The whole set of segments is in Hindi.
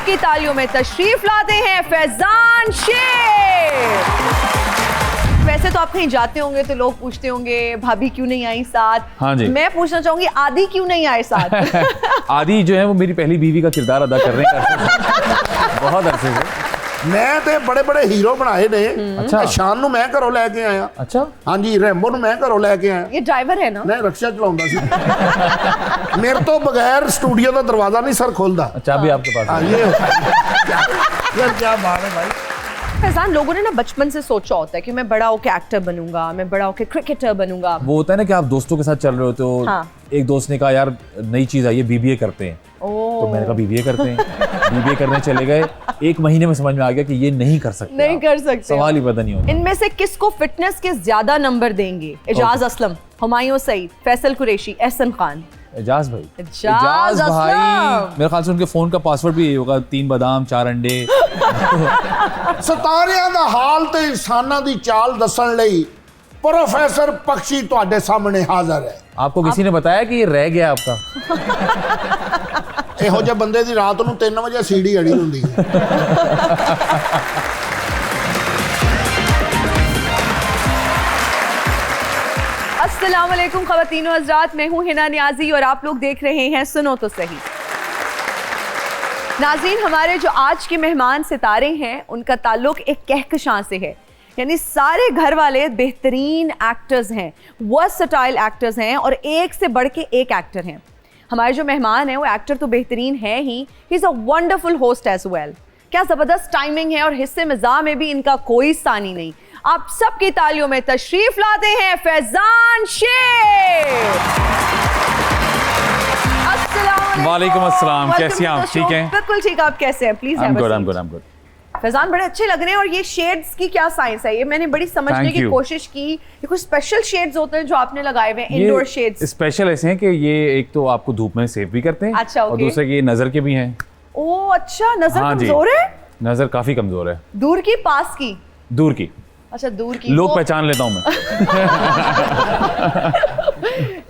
सबकी तालियों में तशरीफ लाते हैं फैजान शेख। वैसे तो आप कहीं जाते होंगे तो लोग पूछते होंगे भाभी क्यों नहीं आई साथ। हाँ जी। मैं पूछना चाहूंगी आदि क्यों नहीं आए साथ। आदि जो है वो मेरी पहली बीवी का किरदार अदा कर रहे हैं बहुत अरसे से। मैं तो बड़े बड़े हीरो बनाए ने। अच्छा। शान नूं मैं घरों लैके आया। अच्छा। हाँ जी, रैम्बो नूं मैं घरों लैके आया। ये ड्राइवर है ना? मैं रक्षा चलाउंदा सी। मेरे तो बगैर स्टूडियो का दरवाजा नहीं सर खोलदा। अच्छा भी आपके पास हाँ, ये यार क्या बात है भाई। फैजान, लोगों ने ना बचपन से सोचा होता है कि मैं बड़ा होकर एक्टर बनूंगा, मैं बड़ा होकर क्रिकेटर बनूंगा। वो होता है ना कि आप दोस्तों के साथ चल रहे होते हो। हाँ। एक दोस्त ने कहा यार नई चीज आई है बीबीए करते हैं। तो मैंने कहा बीबीए करते हैं। बीबीए करने चले गए, 1 महीने में समझ में आ गया कि ये नहीं कर सकते। नहीं कर सकते, सवाल ही पता नहीं होता। इनमें से किसको फिटनेस के ज्यादा नंबर देंगे? एजाज असलम, हुमायूं सईद, फैसल कुरैशी, एहसन खान। एजाज भाई। एजाज भाई असलम। मेरे ख्याल से उनके फोन का पासवर्ड भी यही होगा, 3 बादाम 4 अंडे। सितारियां दा हाल ते इंसानां दी चाल दसन लई प्रोफेसर पक्षी तुहाडे सामने हाजिर है। आपको किसी ने बताया कि ये रह गया आपका? ਇਹੋ ਜਿਹੇ ਬੰਦੇ ਦੀ ਰਾਤ ਨੂੰ 3 ਵਜੇ ਸੀਡੀ ਅੜੀ ਹੁੰਦੀ ਹੈ। अस्सलाम वालेकुम ख़वातीनो हज़रात, मैं हूँ हिना नियाज़ी और आप लोग देख रहे हैं सुनो तो सही। नाज़रीन, हमारे जो आज के मेहमान सितारे हैं उनका ताल्लुक एक कहकशां से है। यानी सारे घर वाले बेहतरीन एक्टर्स हैं, वर्सटाइल एक्टर्स हैं और एक से बढ़ के एक एक्टर हैं। हमारे जो मेहमान हैं वो एक्टर तो बेहतरीन है ही, he is a wonderful host as well. क्या ज़बरदस्त टाइमिंग है और हिस्से मिज़ाह में भी इनका कोई सानी नहीं। आप सबकी तालियों में तशरीफ लाते हैं फैजान शेख। वालेकुम अस्सलाम, कैसी हैं आप? ठीक हैं? बिल्कुल ठीक। आप कैसे हैं? Please I'm good. फैजान बड़े अच्छे लग रहे हैं। और ये शेड्स की क्या साइंस है? ये मैंने बड़ी समझने की कोशिश की। ये कुछ स्पेशल शेड्स होते हैं जो आपने लगाए हुए हैं, इंडोर शेड्स? स्पेशल ऐसे हैं कि ये एक तो आपको धूप में सेफ भी करते हैं। अच्छा, और दूसरे कि ये नजर के भी हैं। ओह अच्छा, नजर हाँ कमजोर है? नजर काफी कमजोर है। दूर की पास की? दूर की। अच्छा, दूर की। लोग पहचान लेता हूँ मैं।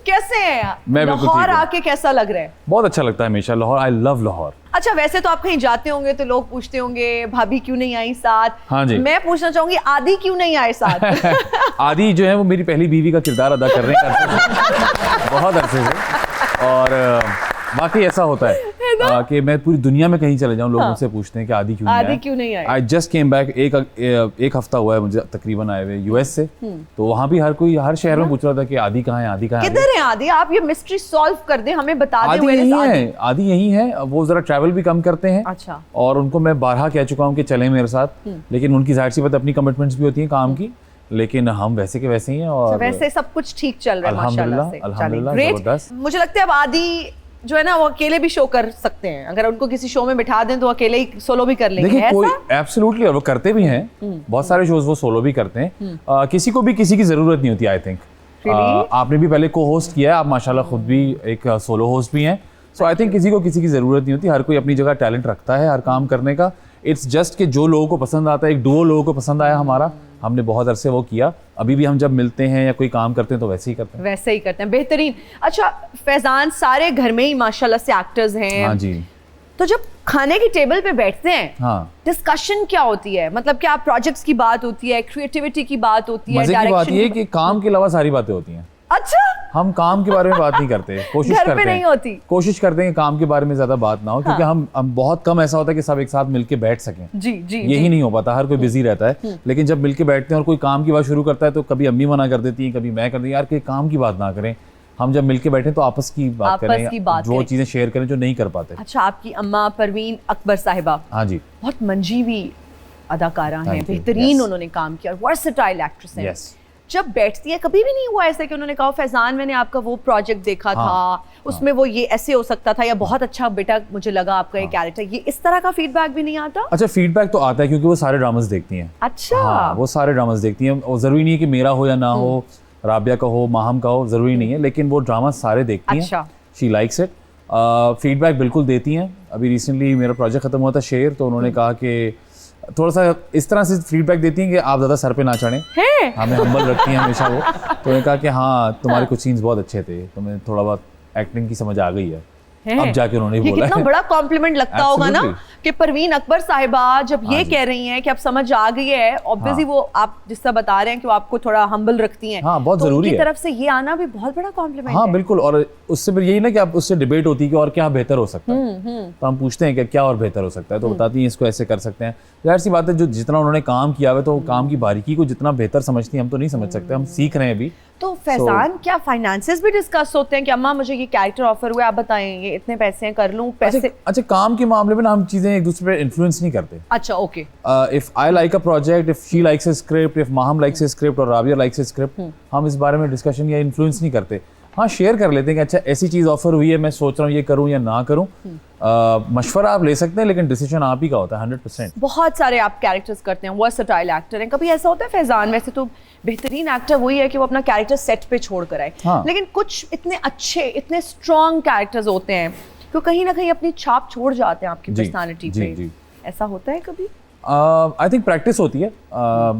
कैसे हैं? मैं बिल्कुल लाहौर ठीक हूँ। आके कैसा लग रहा है? बहुत अच्छा लगता है हमेशा लाहौर। I love Lahore. अच्छा, वैसे तो आप कहीं जाते होंगे तो लोग पूछते होंगे भाभी क्यों नहीं आई साथ। हाँ जी। मैं पूछना चाहूंगी आदि क्यों नहीं आए साथ। आदि जो है वो मेरी पहली बीवी का किरदार अदा कर रहे हैं बहुत अरसे से। और बाकी ऐसा होता है कि मैं पूरी दुनिया में कहीं चले जाऊं, लोग मुझसे पूछते हैं कि आदि क्यों नहीं आए। I just came back. एक हफ्ता हुआ है मुझे तकरीबन आए हुए यूएस से। तो वहाँ भी हर शहर में पूछ रहा था कि आदि कहाँ है, आदि कहाँ है। किधर है आदि? आप ये मिस्ट्री सॉल्व कर दें, हमें बता दें। आदि यही है, आदि यही है। वो जरा ट्रैवल भी कम करते हैं। अच्छा। और उनको मैं बारहा कह चुका हूँ कि चले मेरे साथ, लेकिन उनकी जाहिर सी बात अपनी कमिटमेंट्स भी होती हैं काम की। लेकिन हम वैसे के वैसे ही हैं और वैसे सब कुछ ठीक चल रहा है माशाल्लाह से। अल्हम्दुलिल्लाह, ग्रेट। मुझे लगता है अब आदि जो है ना वो अकेले भी शो कर सकते हैं। अगर उनको किसी शो में बिठा दें तो अकेले ही सोलो भी कर लेंगे। देखिए कोई एब्सोल्युटली, और वो करते भी हैं। बहुत सारे शोज वो सोलो भी करते हैं। किसी को भी किसी की जरूरत नहीं होती आई थिंक। आपने भी पहले को होस्ट किया है, आप माशाल्लाह खुद भी एक सोलो होस्ट भी हैं। सो आई थिंक किसी को किसी की जरूरत नहीं होती। हर कोई अपनी जगह टैलेंट रखता है हर काम करने का। इट्स जस्ट कि जो लोगों को पसंद आता है, एक डुओ लोगों को पसंद आया हमारा, हमने बहुत अरसे वो किया। अभी भी हम जब मिलते हैं या कोई काम करते हैं तो वैसे ही करते हैं। बेहतरीन। अच्छा फैजान, सारे घर में ही माशाल्लाह से एक्टर्स हैं। हाँ जी। तो जब खाने की टेबल पे बैठते हैं, हाँ, डिस्कशन क्या होती है? मतलब क्या प्रोजेक्ट्स की बात होती है, क्रिएटिविटी की बात होती है, मजे की बात ये है कि काम के अलावा सारी बातें होती हैं। अच्छा, हम काम के बारे में बात नहीं करते। कोशिश घर पे करते नहीं हैं होती। कोशिश करते हैं कि काम के बारे में ज्यादा बात ना हो, क्योंकि हम बहुत कम ऐसा होता है कि सब एक साथ मिलके बैठ सकें। जी जी। यही नहीं हो पाता, हर कोई बिजी रहता है। लेकिन जब मिलके बैठते हैं और कोई काम की बात शुरू करता है तो कभी अम्मी मना कर देती हैं, कभी मैं कर देती, यार कि काम की बात ना करें। हम जब मिलके बैठे तो आपस की बात करें, जो चीजें शेयर करें जो नहीं कर पाते। अच्छा, आपकी अम्मा परवीन अकबर साहिबा, हाँ जी, बहुत मंजीवी अदाकारा हैं, बेहतरीन उन्होंने काम किया, वर्सेटाइल एक्ट्रेस हैं। जब बैठती है कभी भी नहीं हुआ ऐसा कि उन्होंने कहा फैजान मैंने आपका वो प्रोजेक्ट देखा था, उसमें वो ये ऐसे हो सकता था, या बहुत अच्छा बेटा मुझे लगा आपका ये कैरेक्टर, ये इस तरह का फीडबैक भी नहीं आता? अच्छा, फीडबैक तो आता है क्योंकि वो सारे ड्रामास देखती हैं। अच्छा। वो सारे ड्रामास देखती हैं और जरूरी नहीं है कि मेरा हो या ना हो, राबिया का हो, माहम का हो, जरूरी नहीं है, लेकिन वो ड्रामा सारे देखती हैं। अच्छा। She likes it. फीडबैक बिल्कुल देती हैं। अभी रिसेंटली मेरा प्रोजेक्ट खत्म हुआ था शेर, तो उन्होंने कहा कि थोड़ा सा इस तरह से फीडबैक देती हैं कि आप ज़्यादा सर पे ना चढ़ें, हमें हम्बल रखती हैं हमेशा वो। तो उन्होंने कहा कि हाँ तुम्हारे कुछ सीन्स बहुत अच्छे थे, तुम्हें थोड़ा बहुत एक्टिंग की समझ आ गई है। अब जाके उन्होंने बोला कितना बड़ा कॉम्प्लीमेंट लगता होगा ना कि परवीन अकबर साहिबा जब ये कह रही हैं कि अब समझ आ गई है, ऑब्वियसली वो आप जिस तरह बता रहे हैं कि वो आपको थोड़ा हम्बल रखती हैं, हाँ, बहुत तो जरूरी उनकी है। तरफ से ये आना भी बहुत बड़ा कॉम्प्लीमेंट हाँ है। बिल्कुल, और उससे फिर यही ना कि आप उससे डिबेट होती है कि और क्या बेहतर हो सकता है, तो हम पूछते हैं कि क्या और बेहतर हो सकता है, तो बताती हैं इसको ऐसे कर सकते हैं। जाहिर सी बात है, जो जितना उन्होंने काम किया है तो काम की बारीकी को जितना बेहतर समझती हैं हम तो नहीं समझ सकते, हम सीख रहे हैं अभी। तो फैजान क्या फाइनेंसेस भी डिस्कस होते हैं कि अम्मा मुझे ये कैरेक्टर ऑफर हुआ, आप बताएं ये इतने पैसे हैं, कर लूं पैसे? अच्छा, काम के मामले में ना हम चीजें एक दूसरे पे इन्फ्लुएंस नहीं करते। अच्छा, okay. If I like a project, if she likes a script, if Maham likes a script और राबिया लाइक्स अ स्क्रिप्ट, हम इस बारे में डिस्कशन या इन्फ्लुएंस नहीं करते। हाँ, शेयर कर लेते हैं कि अच्छा ऐसी चीज ऑफर हुई है, मैं सोच रहा हूँ ये करूँ या ना करूँ। मशवरा आप ले सकते हैं लेकिन डिसीजन आप ही का होता है 100%। बहुत सारे आप कैरेक्टर्स करते हैं, वर्सेटाइल एक्टर हैं। कभी ऐसा होता है फैजान, वैसे तो बेहतरीन एक्टर वही है कि वो अपना कैरेक्टर सेट पे छोड़ कर आए, हाँ। लेकिन कुछ इतने अच्छे, इतने स्ट्रॉन्ग कैरेक्टर्स होते हैं तो कहीं ना कहीं अपनी छाप छोड़ जाते हैं आपकी जी, पर्सनालिटी जी, पे। जी। ऐसा होता है कभी? आई थिंक प्रैक्टिस होती है।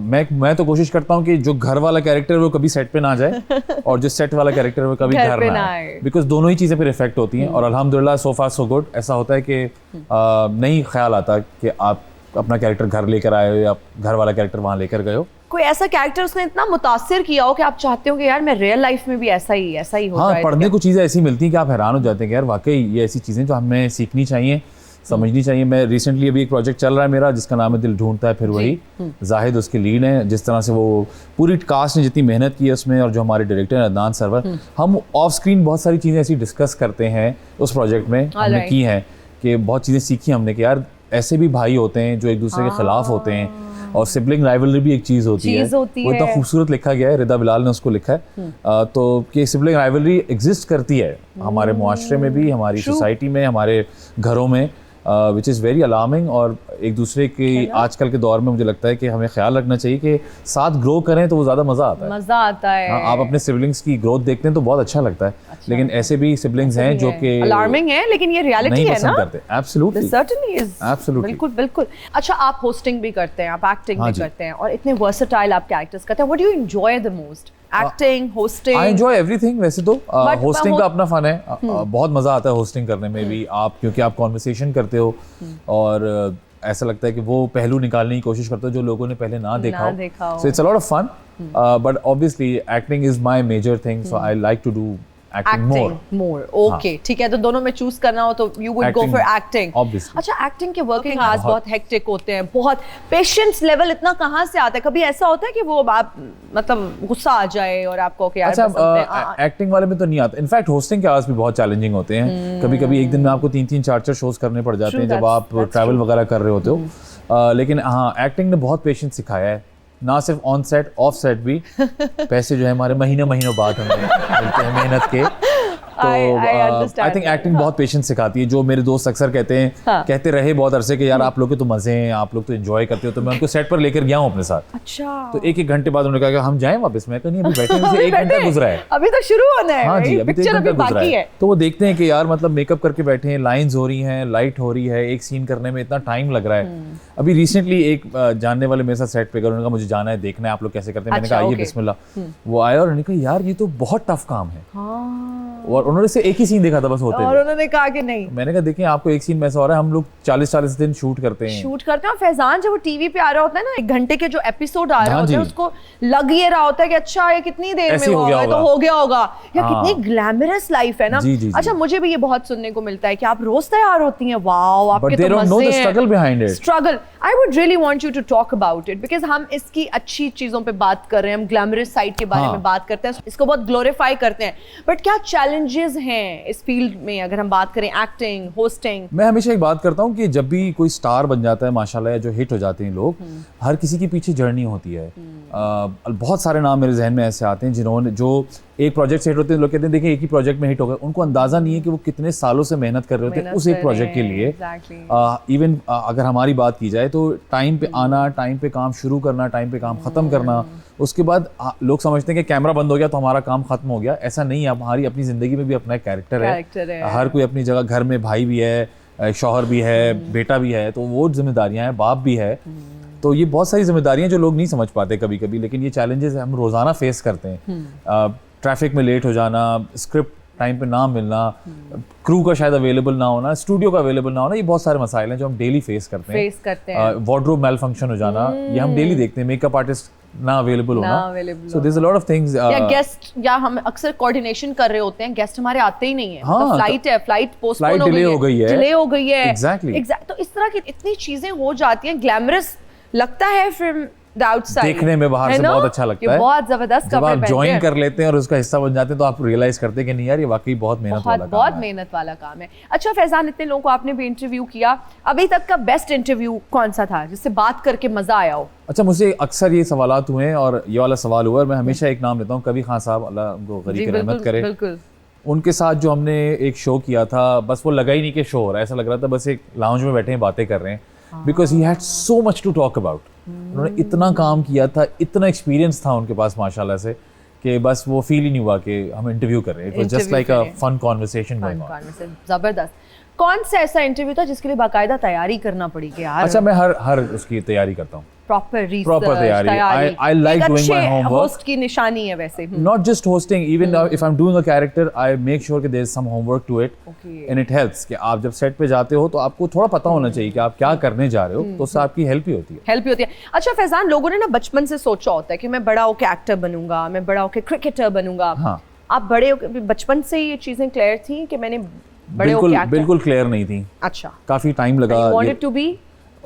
मैं तो कोशिश करता हूँ कि जो घर वाला कैरेक्टर है वो कभी सेट पे ना जाए और जो सेट वाला कैरेक्टर है वो कभी घर घर पे ना ना आए, आए। बिकॉज दोनों ही चीज़ें फिर इफेक्ट होती हैं। और अल्हम्दुलिल्लाह सो फार सो गुड। ऐसा होता है कि नहीं ख्याल आता कि आप अपना कैरेक्टर घर लेकर आए हो या घर वाला कैरेक्टर वहाँ लेकर गए हो। कोई ऐसा कैरेक्टर उसने इतना मुतासिर किया हो कि आप चाहते हो कि यार मैं रियल लाइफ में भी ऐसा ही हो हाँ, जाए? पढ़ने को चीज़ें ऐसी मिलती हैं कि आप हैरान हो जाते हैं कि यार वाकई ये ऐसी चीज़ें जो हमें सीखनी चाहिए, समझनी चाहिए। मैं रिसेंटली अभी एक प्रोजेक्ट चल रहा है मेरा जिसका नाम है दिल ढूंढता है फिर वही। जाहिद उसके लीड हैं। जिस तरह से वो पूरी कास्ट ने जितनी मेहनत की है उसमें, और जो हमारे डायरेक्टर हैं अदनान सरवर, हम ऑफ स्क्रीन बहुत सारी चीज़ें ऐसी डिस्कस करते हैं उस प्रोजेक्ट में, हमने की हैं कि बहुत चीज़ें सीखी हमने कि यार ऐसे भी भाई होते हैं जो एक दूसरे के खिलाफ होते हैं, और सिबलिंग राइवलरी भी एक चीज़ होती है। वो इतना खूबसूरत लिखा गया है, रिदा बिलाल ने उसको लिखा है। तो कि सिबलिंग राइवलरी एग्जिस्ट करती है हमारे मुआशरे में भी, हमारी सोसाइटी में, हमारे घरों में, विच इज़ वेरी अलार्मिंग। और एक दूसरे की आजकल के दौर में मुझे लगता है कि हमें ख्याल रखना चाहिए कि साथ ग्रो करें तो वो ज़्यादा मज़ा आता है। मज़ा आता है। हाँ, आप अपने सिबलिंग्स की ग्रोथ देखते हैं तो बहुत अच्छा लगता है। लेकिन ऐसे भी सिबलिंग्स हैं जो कि अलार्मिंग है, लेकिन ये रियलिटी नहीं है पसंद ना। करते। एब्सोल्युटली, सर्टेनली इज, एब्सोल्युटली, बिल्कुल बिल्कुल। अच्छा, आप होस्टिंग भी करते हैं, आप एक्टिंग हाँ भी जी। करते हैं, और इतने वर्सेटाइल आप कैरेक्टर्स करते हैं। What do you enjoy the most? Acting, hosting? I enjoy everything. वैसे तो होस्टिंग का अपना फन है। हम्म। बहुत मजा आता है होस्टिंग करने में भी। आप क्योंकि आप कॉन्वर्सेशन करते हो और ऐसा लगता है कि वो पहलू निकालने की कोशिश करते हो जो लोगों ने पहले ना देखा हो। So it's a lot of fun, but obviously acting is my major thing, so I like to do acting more. Okay, ठीक है। तो दोनों में चूज करना हो तो you would go Acting, for acting. obviously. अच्छा, एक्टिंग के वर्किंग आवर्स बहुत हेक्टिक होते हैं, बहुत पेशेंस लेवल इतना कहाँ से आता है? कभी ऐसा होता है कि वो आप मतलब गुस्सा आ जाए और आपको कि यार अच्छा, पसंद है? एक्टिंग वाले में तो नहीं आता। इनफैक्ट होस्टिंग के आवर्स भी बहुत चैलेंजिंग होते हैं। कभी कभी एक दिन में आपको 3-3, 4-4 शोज करने पड़ जाते हैं जब आप ट्रैवल वगैरह कर रहे होते हो। लेकिन हाँ, एक्टिंग ने बहुत पेशेंस सिखाया है, ना सिर्फ ऑन सेट, ऑफ सेट भी। पैसे जो है हमारे महीनों बाद हमें मिलते हैं मेहनत के। तो आई थिंक एक्टिंग बहुत पेशेंस सिखाती है। जो मेरे दोस्त अक्सर कहते हैं, कहते रहे बहुत अरसे कि यार आप लोग के तो मजे हैं, आप लोग तो एंजॉय करते हो, तो मैं उनको सेट पर लेकर गया हूँ अपने साथ। अच्छा, तो एक घंटे बाद उन्होंने कहा कि हम जाएं वापस। मैं कहा नहीं, अभी बैठे हैं, 1 घंटा गुजरा है, अभी तो शुरू होना है। हाँ जी, अभी तो 1 घंटा गुजरा बाकी है। तो वो देखते हैं कि यार मतलब मेकअप करके बैठे हैं, लाइंस हो रही हैं, लाइट हो रही है, एक सीन करने में इतना टाइम लग रहा है। अभी रिसेंटली एक जानने वाले मेरे साथ सेट पे गए, उन्होंने कहा मुझे जाना है, देखना है आप लोग कैसे करते हैं। मैंने कहा आइए बिस्मिल्लाह। वो आया और उन्होंने कहा यार ये तो बहुत टफ काम है। और उन्होंने से एक ही सीन देखा था बस होते और उन्होंने कहा कि नहीं। मैंने कहा देखिए आपको एक सीन में ऐसा हो रहा है, हम लोग 40-40 दिन शूट करते हैं। और फैजान जब वो टीवी पे आ रहा होता है ना, 1 घंटे के जो एपिसोड आ रहे हाँ होते हैं, जी। उसको लग ये रहा होता है कि अच्छा ये कितनी देर में ऐसे हो हुआ गया है, तो होगा। हो गया होगा, या हाँ। कितनी ग्लैमरस लाइफ है ना। जी, जी, जी। अच्छा, मुझे भी ये बहुत सुनने को मिलता है कि आप रोज तैयार होती हैं, वाओ आपके But they तो don't know मजे the हैं। struggle behind it. Struggle, I would really want you to talk about it, because हम इसकी अच्छी चीजों पे बात कर रहे हैं, हम ग्लैमरस साइड के बारे हाँ। में बात करते हैं, इसको बहुत ग्लोरीफाई करते हैं, बट क्या चैलेंजेस हैं इस फील्ड में अगर हम बात करें एक्टिंग, होस्टिंग? मैं हमेशा एक बात करता हूँ कि जब भी कोई स्टार बन जाता है माशाल्लाह, या जो हिट हो जाते हैं लोग, हर किसी के पीछे जर्नी होती है। बहुत सारे नाम मेरे जहन में ऐसे आते हैं जिन्होंने, जो एक प्रोजेक्ट से हिट होते हैं, लोग कहते हैं देखिए एक ही प्रोजेक्ट में हिट हो गए, उनको अंदाजा नहीं है कि वो कितने सालों से मेहनत कर रहे होते हैं उस एक प्रोजेक्ट के लिए। इवन अगर हमारी बात की जाए तो टाइम पे आना, टाइम पे काम शुरू करना, टाइम पे काम खत्म करना, उसके बाद लोग समझते हैं कि कैमरा बंद हो गया तो हमारा काम खत्म हो गया। ऐसा नहीं है, हमारी अपनी जिंदगी में भी अपना एक कैरेक्टर है। हर कोई अपनी जगह, घर में भाई भी है, शौहर भी है, बेटा भी है, तो वो जिम्मेदारियां हैं, बाप भी है। तो ये बहुत सारी जिम्मेदारियां जो लोग नहीं समझ पाते कभी कभी, लेकिन ये चैलेंजेस हम रोजाना फेस करते हैं। ट्रैफिक में लेट हो जाना, स्क्रिप्ट टाइम पे ना मिलना, क्रू का शायद अवेलेबल ना होना, स्टूडियो का अवेलेबल ना होना, ये बहुत सारे मसाइल हैं जो हम डेली फेस करते हैं। वार्डरोब मेल फंक्शन हो जाना, ये हम डेली देखते हैं। मेकअप आर्टिस्ट ना अवेलेबल होना, so there is a lot of things. या गेस्ट, या हम अक्सर कोऑर्डिनेशन कर रहे होते हैं, गेस्ट हमारे आते ही नहीं है। हाँ, फ्लाइट है, फ्लाइट पोस्टपोन डिले हो गई है, डिले हो गई है। एग्जैक्टली। तो इस तरह की इतनी चीजें हो जाती हैं। ग्लैमरस लगता है फ्रॉम द आउटसाइड, देखने में बाहर से बहुत अच्छा लगता है, बहुत जबरदस्त जब कपड़े आप पहनते ज्वाइन हैं। कर लेते हैं और उसका हिस्सा बन जाते हैं तो आप रियलाइज करते हैं कि नहीं यार, ये वाकई बहुत मेहनत वाला काम बहुत है। मेहनत वाला काम है। अच्छा फैजान, इतने लोगों को आपने भी इंटरव्यू किया, अभी तक का बेस्ट इंटरव्यू कौन सा था जिससे बात करके मजा आया हो? अच्छा, मुझे अक्सर ये सवालात हुए हैं और ये वाला सवाल हुआ है, मैं हमेशा एक नाम लेता हूँ, कबीर खान साहब, अल्लाह उनको गरीब रहमत करे। बिल्कुल। उनके साथ जो हमने एक शो किया था, बस वो लगा ही नहीं कि शो हो रहा है, ऐसा लग रहा था बस एक लाउंज में बैठे हैं बातें कर रहे हैं, because he had so much to talk about. उन्होंने इतना काम किया था, इतना एक्सपीरियंस था उनके पास माशाल्लाह से, कि बस वो फील ही नहीं हुआ कि हम इंटरव्यू कर रहे हैं। It was just like a fun conversation going on. जबरदस्त। कौन सा ऐसा इंटरव्यू था जिसके लिए बाकायदा तैयारी करना पड़ी कि यार? अच्छा, मैं हर उसकी तैयारी करता हूँ, प्रॉपर रिसर्च, proper तैयारी। I like doing my homework. Host की निशानी है वैसे। Not just hosting, even if I'm doing a character, I make sure कि there's some homework to it, and it helps कि आप जब सेट पे जाते हो तो आपको थोड़ा पता होना चाहिए कि आप क्या करने जा रहे हो, तो उससे आपकी हेल्प ही होती है। अच्छा फैजान, लोगों ने ना बचपन से सोचा होता है कि मैं बड़ा होकर एक्टर बनूंगा, मैं बड़ा होकर क्रिकेटर बनूंगा। हाँ। आप बड़े होकर बचपन से ये चीजें क्लियर थी कि मैंने बड़े होकर एक्टर? बिल्कुल क्लियर नहीं थी। अच्छा, काफी टाइम लगा।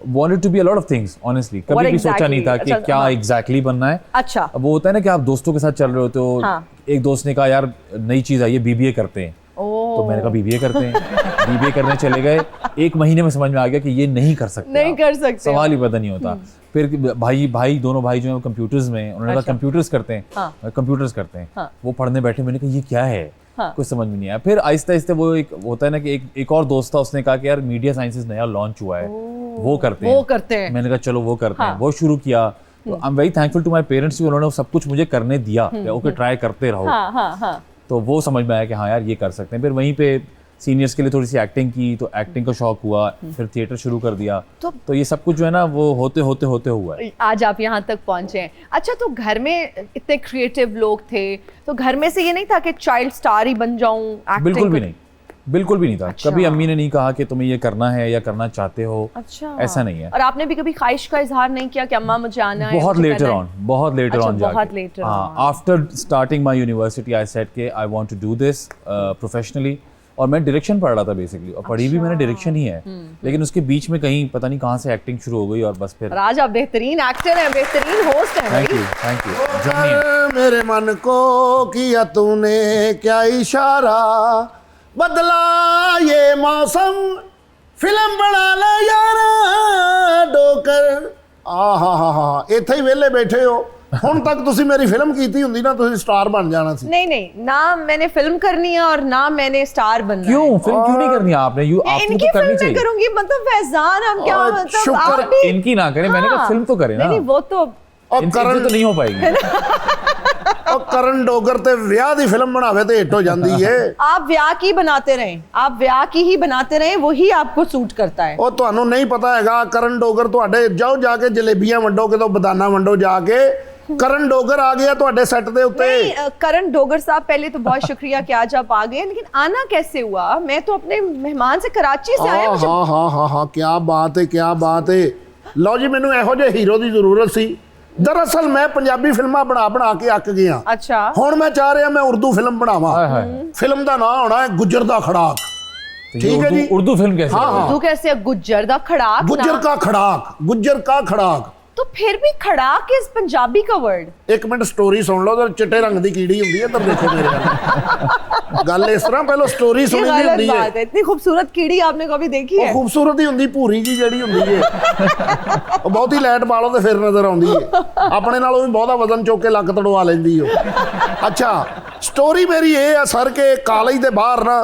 wanted to be a lot of things honestly, कभी भी सोचा नहीं था कि क्या exactly बनना है। अच्छा, अब वो होता है ना कि आप दोस्तों के साथ चल रहे होते हो, एक दोस्त ने कहा यार नई चीज आई है, बीबीए करते हैं, तो मैंने कहा बीबीए करते हैं। बीबीए करने चले गए, 1 महीने में समझ में आ गया कि ये नहीं कर सकते, सवाल ही पता नहीं होता। फिर भाई दोनों भाई जो है कंप्यूटर्स में, उन्होंने कहा कंप्यूटर्स करते हैं, कंप्यूटर्स करते हैं। वो पढ़ने बैठे, मैंने कहा ये क्या है, कुछ समझ में नहीं आया। फिर आहिस्ते आहिस्ते वो एक होता है ना कि एक और दोस्त था, उसने कहा कि यार मीडिया साइंसेस नया लॉन्च हुआ है, वो करते हैं। मैंने कहा चलो वो करते हैं, वो शुरू किया। तो I am very thankful to my parents कि उन्होंने सब कुछ मुझे करने दिया, ओके ट्राई करते रहो। तो वो समझ में आया कि हाँ यार ये कर सकते हैं। फिर वहीं पे सीनियर्स के लिए थोड़ी सी एक्टिंग की, तो एक्टिंग का शौक हुआ, फिर थिएटर शुरू कर दिया। तो ये सब कुछ जो है ना वो होते हुआ है, आज आप यहाँ तक पहुंचे हैं। अच्छा, तो घर में इतने क्रिएटिव लोग थे, तो घर में से ये नहीं था कि चाइल्ड स्टार ही बन जाऊं? बिल्कुल भी नहीं था। अच्छा। कभी अम्मी ने नहीं कहा कि तुम्हें ये करना है या करना चाहते हो। अच्छा, ऐसा नहीं है। और आपने भी कभी ख्वाहिश का इजहार नहीं किया कि अम्मा मुझे आना है? बहुत लेटर ऑन जाके। After starting my university I said कि I want to do this professionally. और मैं डायरेक्शन पढ़ रहा था बेसिकली, और पढ़ी भी मैंने डायरेक्शन ही है, लेकिन उसके बीच में कहीं पता नहीं कहाँ से एक्टिंग शुरू हो गई और बस फिर। आज आप बेहतरीन एक्टर हैं, बेहतरीन होस्ट हैं। Thank you. मेरे मन को किया तूने क्या इशारा, बदला ये मौसम, फिल्म बना ले यारा डोकर। आहा, इत्थे ही वेले बैठे हो, ਹੁਣ तक ਤੁਸੀਂ मेरी फिल्म ਕੀਤੀ ਹੁੰਦੀ ना, ਤੁਸੀਂ स्टार बन जाना सी। नहीं, ना मैंने फिल्म करनी है और ना मैंने स्टार बनना। क्यों फिल्म क्यों नहीं करनी आपने? आपको तो करनी चाहिए। करूंगी मतलब फैजान, हम क्या मतलब आप भी इनकी ना करें, मैंने कहा फिल्म तो करें ना। नहीं, वो तो करण तो नहीं हो पाएगी। और करण डोगर ते विआह दी फिल्म बनावे ते हिट हो जाती है। आप विआह की बनाते रहें, आप विआह की ही बनाते रहें, वही आपको सूट करता है। ਉਹ ਤੁਹਾਨੂੰ नहीं पता हैगा, करण डोगर ਤੁਹਾਡੇ ਜਾਓ ਜਾ ਕੇ ਜਲੇਬੀਆਂ ਵੰਡੋ, ਕਿਤੋਂ ਬਦਾਨਾ ਵੰਡੋ ਜਾ ਕੇ। करण डोगर आ गया ਤੁਹਾਡੇ ਸੈੱਟ ਦੇ ਉੱਤੇ। करण डोगर साहब, पहले तो बहुत शुक्रिया कि आज आप आ गए, लेकिन आना कैसे हुआ? मैं तो अपने मेहमान से कराची से आया। हाँ, क्या बात है। ਲਓ ਜੀ, ਮੈਨੂੰ ਇਹੋ ਜਿਹੇ ਹੀਰੋ ਦੀ ਜ਼ਰੂਰਤ ਸੀ। दरअसल मैं पंजाबी फिल्मां बना के अक गया। अच्छा, हुण मैं चाह रहा मैं उर्दू फिल्म बनावा। फिल्म का नाम होना है गुज्जर दा खड़ाक। ठीक है जी। उर्दू फिल्म कैसे? उर्दू कैसे? गुज्जर दा खड़ाक, गुज्जर का खड़ाक। तो फिर भी खड़ाक इज पंजाबी का वर्ड। एक मिनट स्टोरी सुन लो। चिट्टे रंग दी कीड़ी हुंदी है, इधर देखो मेरे गल इस तरह, पहले स्टोरी सुनी दी हुंदी है। इतनी खूबसूरत कीड़ी आपने कभी देखी है? खूबसूरत ही हुंदी, भूरी जी जड़ी हुंदी है। बहुत ही लाइट पालो तो फिर नजर आउंदी है। अपने नालों भी बहुता वजन चुक के लक तड़वा लैंदी हो। अच्छा, स्टोरी मेरी ये है सर के कॉलेज दे बाहर ना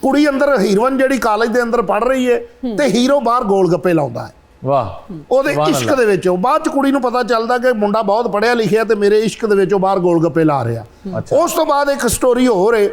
कुड़ी अंदर हीरोइन जेड़ी कॉलेज दे अंदर पढ़ रही है, ते हीरो बाहर गोल गप्पे लाउंदा है। ਵਾਹ ਉਹਦੇ ਇਸ਼ਕ ਦੇ ਵਿੱਚ ਉਹ ਬਾਅਦ ਚ ਕੁੜੀ ਨੂੰ ਪਤਾ ਚੱਲਦਾ ਕਿ ਮੁੰਡਾ ਬਹੁਤ ਪੜ੍ਹਿਆ ਲਿਖਿਆ ਤੇ ਮੇਰੇ ਇਸ਼ਕ ਦੇ ਵਿੱਚ ਉਹ ਬਾਹਰ ਗੋਲ ਗੱਪੇ ਲਾ ਰਿਹਾ। ਉਸ ਤੋਂ ਬਾਅਦ ਇੱਕ ਸਟੋਰੀ ਹੋਰ ਹੈ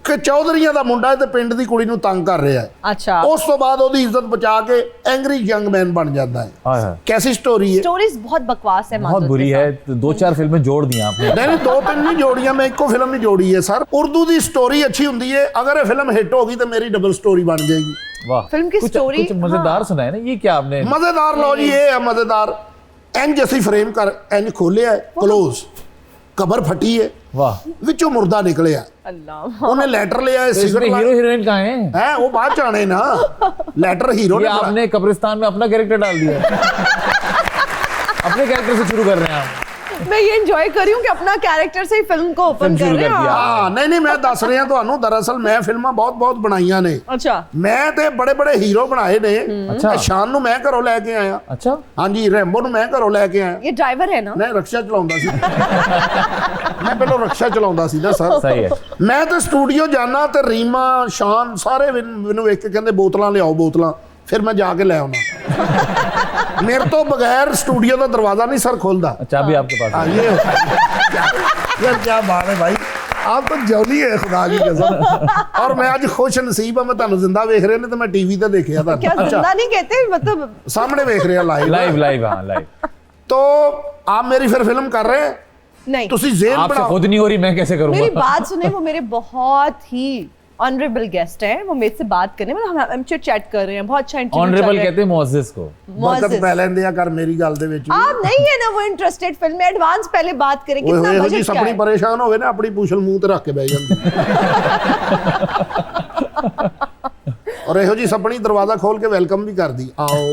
ਕਿ ਚੌਧਰੀਆਂ ਦਾ ਮੁੰਡਾ ਤੇ ਪਿੰਡ ਦੀ ਕੁੜੀ ਨੂੰ ਤੰਗ ਕਰ ਰਿਹਾ ਹੈ। अच्छा ਉਸ ਤੋਂ ਬਾਅਦ ਉਹਦੀ ਇੱਜ਼ਤ ਬਚਾ ਕੇ ਐਂਗਰੀ ਯੰਗ ਮੈਨ ਬਣ ਜਾਂਦਾ ਹੈ। हाय हाय कैसी स्टोरी है? स्टोरीज बहुत बकवास है बहुत माधुर बुरी के है, साथ। 2-4 फिल्में जोड़ दी आपने। नहीं नहीं 2-3 नहीं जोड़ियां, मैं एको फिल्म नहीं जोड़ी है सर। उर्दू की स्टोरी अच्छी होंगी है, अगर ये फिल्म हिट होगी तो मेरी डबल स्टोरी बन जाएगी। वाह फिल्म की स्टोरी कुछ मजेदार सुनाए ना, ये क्या आपने? मजेदार लो जी, ये है मजेदार। इंज असी फ्रेम कर इंज खोलिया है, क्लोज कबर फटी है, वाह विचों मुर्दा निकलिया, अल्लाह उन्हें लेटर लिया है, तो इसमें सिगरेट हीरो हीरोइन कहाँ हैं? है वो बाद च आने ना, लेटर हीरो ये ने आपने कब्रिस्तान में अपना कैरेक्टर डाल दिया। अपने कैरेक्टर से शुरू कर रहे हैं आप। मैं ये एंजॉय कर रही हूँ कि अपना कैरेक्टर से ही फिल्म को ओपन फिल्म कर शुरू रहे कर हैं दिया। आप। हाँ नहीं नहीं मैं दस रहा ਤੁਹਾਨੂੰ दरअसल मैं फिल्मां बहुत ਬਣਾਈਆਂ ਨੇ। अच्छा ਮੈਂ ਤੇ ਬੜੇ ਬੜੇ ਹੀਰੋ ਬਣਾਏ ਨੇ। ਅੱਛਾ। ਸ਼ਾਨ ਨੂੰ ਮੈਂ ਘਰੋਂ ਲੈ ਕੇ ਆਇਆ। अच्छा ਹਾਂਜੀ ਰੈਂਬੋ ਨੂੰ ਮੈਂ ਘਰੋਂ ਲੈ ਕੇ ਆਇਆ। ये ड्राइवर है ना? ਮੈਂ ਰਕਸ਼ਾ ਚਲਾਉਂਦਾ ਸੀ। ਮੈਂ ਪਹਿਲਾਂ ਰਕਸ਼ਾ ਚਲਾਉਂਦਾ ਸੀ ਨਾ ਸਰ। सही है। ਮੈਂ ਤੇ ਸਟੂਡੀਓ ਜਾਣਾ ਤੇ ਰੀਮਾ ਸ਼ਾਨ ਸਾਰੇ ਮੈਨੂੰ ਵੇਖ ਕੇ ਕਹਿੰਦੇ ਬੋਤਲਾਂ ਲਿਆਓ ਬੋਤਲਾਂ, ਫਿਰ ਮੈਂ ਜਾ ਕੇ ਲੈ ਆਉਣਾ। ਮੇਰੇ ਤੋਂ ਬਗੈਰ स्टूडियो ਦਾ ਦਰਵਾਜ਼ਾ नहीं सर खोलता। अच्छा अभी आपके पास हाँ है। ये होता है। यार क्या बात है भाई, आप तो जौली है खुदा की कसम। और मैं आज खुश नसीब मैं ਤੁਹਾਨੂੰ ਜ਼ਿੰਦਾ ਵੇਖ ਰਹੇ ਨੇ ਤੇ ਮੈਂ ਟੀਵੀ ਤੇ ਦੇਖਿਆ ਤਾਂ। क्या जिंदा नहीं कहते मतलब? सामने देख रहे हैं लाइव लाइव लाइव हाँ लाइव। तो आप मेरी फिर फिल्म कर रहे हैं, नहीं ਤੁਸੀਂ ਜ਼ੇਨ आपसे बनाओ। खुद नहीं हो रही, मैं कैसे मेरी करूँगा? बात सुने, वो मेरे बहुत ही ऑनरेबल गेस्ट है, वो मेरे से बात करने मतलब हम चैट कर रहे हैं, बहुत अच्छा इंटरव्यू ऑनरेबल कहते हैं मुअज़्ज़िज़ को। बरकत पै ਲੈਂਦੇ ਆ ਕਰ ਮੇਰੀ ਗੱਲ ਦੇ ਵਿੱਚ। आप नहीं है ना वो इंटरेस्टेड फिल्म में, एडवांस पहले बात करें ਓਏ कितना ਹੋਏ ਇਹੋ ਜੀ बजट क्या ਸਪਣੀ है? ਪਰੇਸ਼ਾਨ ਹੋਵੇ ਨਾ ਆਪਣੀ ਪੂਛਲ ਮੂੰਹ ਤੇ ਰੱਖ ਕੇ ਬਹਿ ਜਾਂਦੀ। और ਇਹੋ ਜੀ ਸਪਣੀ ਦਰਵਾਜ਼ਾ ਖੋਲ ਕੇ ਵੈਲਕਮ ਵੀ ਕਰਦੀ। ਆਓ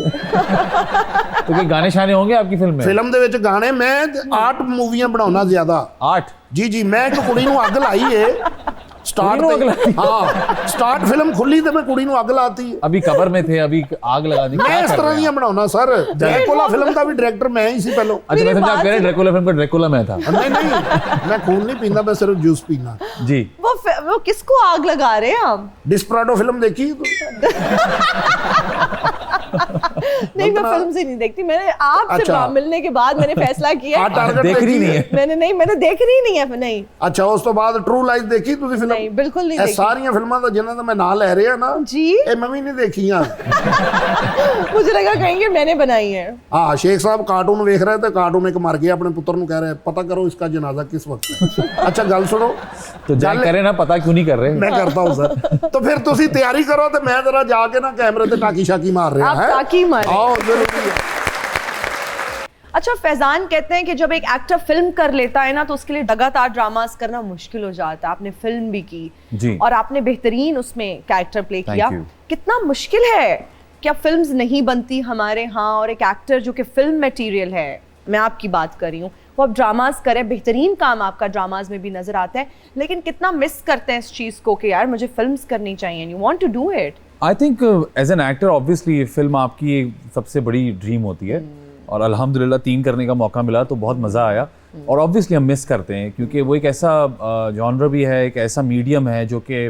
तो क्या गाने शाने होंगे आपकी फिल्म में? ਫਿਲਮ ਦੇ ਵਿੱਚ ਗਾਣੇ ਮੈਂ ਆਰਟ ਮੂਵੀਆਂ ਬਣਾਉਣਾ ਜ਼ਿਆਦਾ। 8 ਜੀ ਜੀ ਮੈਂ ਇੱਕ ਕੁੜੀ ਨੂੰ ਅੱਗ ਲਾਈ ਏ स्टार्ट कुड़ी नूं अग लाती? हाँ स्टार्ट फिल्म खुली तो मैं कुड़ी नूं अग लाती है। अभी कबर में थे, अभी आग लगा दी। मैं क्या इस कर तरह रहे हैं दी आप? बनाना सर। ड्रैकुला फिल्म का भी डायरेक्टर मैं ही सी पहले। अच्छा मैं समझा आप कह रहे हैं ड्रैकुला फिल्म का ड्रैकुला मैं था। नहीं नहीं मैं खून नहीं पीना, मैं सिर्फ जूस पीना। जी वो किसको आग लगा रहे हैं हम? डिस्पराडो फिल्म देखी तो? नहीं मैं फिल्म से नहीं देखती, मैंने आपसे अच्छा। मिलने के बाद मैंने फैसला किया हाँ, टारगेट देख रही देखी नहीं है। है। मैंने देखनी नहीं है। नहीं अच्छा उस तो बाद ट्रू लाइफ देखी तुसी फिल्म? नहीं, बिल्कुल नहीं ਇਹ देखी। ਸਾਰੀਆਂ ਫਿਲਮਾਂ ਦਾ ਜਿਨ੍ਹਾਂ ਦਾ ਮੈਂ ਨਾਂ ਲੈ ਰਿਹਾ ਨਾ जी ਇਹ ਮੈਂ ਵੀ ਨਹੀਂ ਦੇਖੀਆਂ। मुझे लगा कहेंगे मैंने बनाई है। हाँ शेख साहब कार्टून देख रहे थे, कार्टून एक मर गया, अपने पुत्र ਨੂੰ कह रहे पता करो इसका जनाजा किस वक्त है। अच्छा गल सुनो तो जान करे ना, पता क्यों नहीं कर रहे? मैं करता हूँ सर। तो फिर तुसी तैयारी करो तो मैं जरा जाके ना कैमरे ते टाकी शाकी मार रहा आप है। टाकी मारें। आओ जरूरी है। अच्छा फैजान कहते हैं कि जब एक एक्टर फिल्म कर लेता है ना तो उसके लिए लगातार ड्रामास करना मुश्किल हो जाता है। आपने फिल्म भी की जी। और आपने बेहतरीन उसमें कैरेक्टर प्ले Thank किया। you. कितना मुश्किल है, क्या फिल्म्स नहीं बनती हमारे यहाँ, और एक एक्टर जो कि फिल्म मटेरियल है, मैं आपकी बात कर रही हूँ, वो अब ड्रामास करे, बेहतरीन काम आपका ड्रामास में भी नजर आता है, लेकिन कितना मिस करते हैं इस चीज़ को कि यार मुझे फिल्म्स करनी चाहिए, you want to do it. I think as an actor obviously film आपकी एक सबसे बड़ी ड्रीम होती है और अल्हम्दुलिल्लाह 3 करने का मौका मिला तो बहुत मज़ा आया। और ऑब्वियसली हम मिस करते हैं क्योंकि वो एक ऐसा जॉनर भी है, एक ऐसा मीडियम है जो कि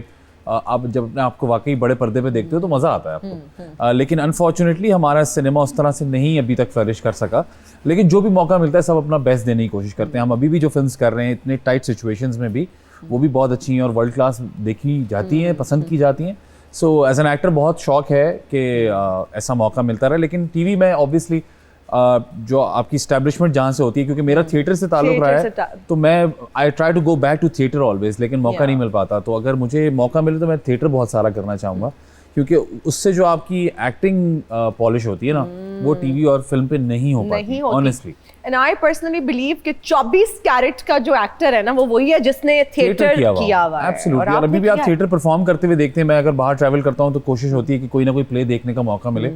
आप जब अपने आपको वाकई बड़े पर्दे पे देखते हो तो मज़ा आता है आपको। लेकिन अनफॉर्चुनेटली हमारा सिनेमा उस तरह से नहीं अभी तक फ्लरिश कर सका, लेकिन जो भी मौका मिलता है सब अपना बेस्ट देने की कोशिश करते हैं। हम अभी भी जो फिल्म्स कर रहे हैं इतने टाइट सिचुएशंस में भी, वो भी बहुत अच्छी हैं और वर्ल्ड क्लास देखी जाती हैं, पसंद की जाती हैं। सो एज एन एक्टर बहुत शौक है कि ऐसा मौका मिलता रहे। लेकिन टीवी में ऑब्वियसली जो आपकी स्टैब्लिशमेंट जहाँ से होती है, क्योंकि मेरा थिएटर से ताल्लुक रहा है तो मैं I try to go back to theatre always, लेकिन मौका नहीं मिल पाता। तो अगर मुझे मौका मिले तो मैं थिएटर बहुत सारा करना चाहूँगा क्योंकि उससे जो आपकी एक्टिंग पॉलिश होती है ना वो टीवी और फिल्म पे नहीं हो पाती honestly. And I personally believe कि 24 कैरेट का जो एक्टर है ना वो वही है जिसने थिएटर किया हुआ है। एब्सोल्युटली। और अभी भी आप थिएटर परफॉर्म करते हुए देखते हैं। मैं अगर बाहर ट्रैवल करता हूँ तो कोशिश होती है कि कोई ना कोई प्ले देखने का मौका मिले।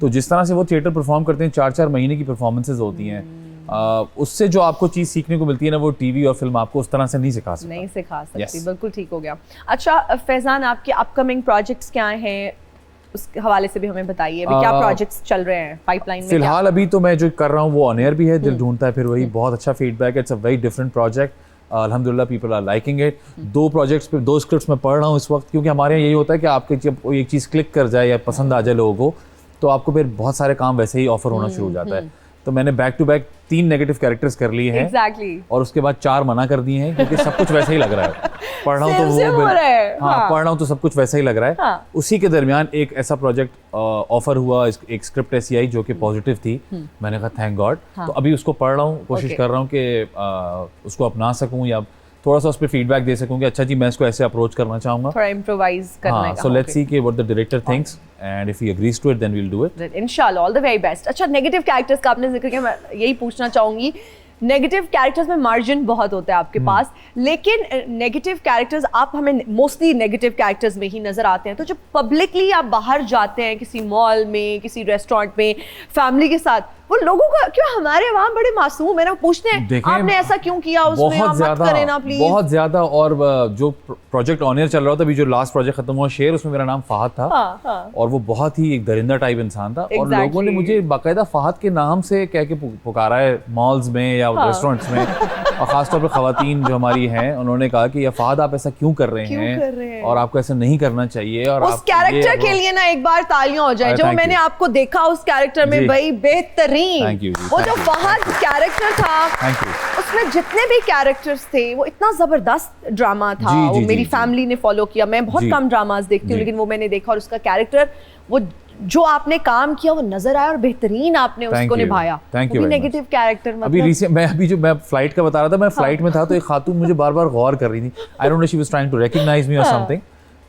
तो जिस तरह से वो थिएटर परफॉर्म करते हैं, 4-4 महीने की परफॉर्मेंसेज होती हैं, उससे जो आपको चीज़ सीखने को मिलती है ना वो टीवी और फिल्म आपको उस तरह से नहीं सिखा सकती। नहीं सिखा सकती, बिल्कुल ठीक हो गया। अच्छा फैजान, आपके अपकमिंग प्रोजेक्ट्स क्या हैं, उस हवाले से भी हमें बताइए। अभी क्या प्रोजेक्ट्स चल रहे हैं पाइपलाइन में? फिलहाल अभी तो मैं जो कर रहा हूँ वो ऑन एयर भी है, दिल ढूंढता है फिर वही, बहुत अच्छा फीडबैक है। It's a very different project, अल्हम्दुलिल्लाह people are liking it. 2 projects पे 2 स्क्रिप्ट्स में पढ़ रहा हूँ इस वक्त, क्योंकि हमारे यहाँ यही होता है कि आपके जब कोई एक चीज़ क्लिक कर जाए या पसंद आ जाए लोगों को तो आपको फिर बहुत सारे काम वैसे ही ऑफर होना शुरू हो जाता है। तो मैंने back to back 3 negative characters कर लिए हैं Exactly. और उसके बाद 4 मना कर दिए हैं क्योंकि सब कुछ वैसा ही लग रहा है। पढ़ रहा हूँ तो Same हो रहा है। हाँ, पढ़ रहा हूँ तो सब कुछ वैसा ही लग रहा है। हाँ। उसी के दरमियान एक ऐसा प्रोजेक्ट ऑफर हुआ, एक स्क्रिप्ट ऐसी आई जो कि पॉजिटिव थी। मैंने कहा थैंक गॉड। तो अभी उसको पढ़ रहा हूँ, कोशिश कर रहा हूँ कि उसको अपना सकूँ या थोड़ा सा उस पर फीडबैक दे सकूँ कि अच्छा जी मैं इसको ऐसे अप्रोच करना चाहूँगा। थोड़ा इम्प्रोवाइज करना हाँ, है। so let's see what the director thinks and if he agrees to it then we'll do it. इंशाल्लाह, ऑल द वेरी बेस्ट। अच्छा, नेगेटिव कैरेक्टर्स का आपने जिक्र किया, मैं यही पूछना चाहूंगी, नेगेटिव कैरेक्टर्स में मार्जिन बहुत होता है आपके पास, लेकिन नेगेटिव कैरेक्टर्स आप हमें मोस्टली नेगेटिव कैरेक्टर्स में ही नजर आते हैं। तो जब पब्लिकली आप बाहर जाते हैं किसी मॉल में, किसी रेस्टोरेंट में, फैमिली के साथ, वो लोगों का क्यों, हमारे वहाँ बड़े मासूम है ना, पूछते हैं आपने ऐसा क्यों किया उसमें, आप मत करें ना प्लीज। बहुत ज्यादा। और जो प्रोजेक्ट ऑन एयर चल रहा था अभी, जो लास्ट प्रोजेक्ट खत्म हुआ शेर, उसमें मेरा नाम फहद था। और वो बहुत ही एक दरिंदा टाइप इंसान था और लोगों ने मुझे बाकायदा फहद के नाम से कह के पुकारा है मॉल्स में या रेस्टोरेंट्स में। और खासतौर पर खवातीन जो हमारी हैं उन्होंने कहा कि फहद आप ऐसा क्यों कर रहे हैं और आपको ऐसा नहीं करना चाहिए। और उस कैरेक्टर के लिए ना एक बार तालियां हो जाए। जब मैंने आपको देखा उस कैरेक्टर में, भाई बेहतरीन। वो जो फहद कैरेक्टर था, उसमें जितने भी कैरेक्टर्स थे वो इतना जबरदस्त ड्रामा था। वो मेरी फैमिली ने फॉलो किया। मैं बहुत कम ड्रामास देखती हूँ लेकिन वो मैंने देखा और उसका कैरेक्टर, वो जो आपने काम किया वो नजर आया और बेहतरीन आपने उसको निभाया। Thank you. नेगेटिव कैरेक्टर मतलब अभी रिसेंट मैं फ्लाइट का बता रहा था, मैं फ्लाइट में था तो एक खातून मुझे बार-बार गौर कर रही थी। I don't know, she was trying to recognise me और समथिंग।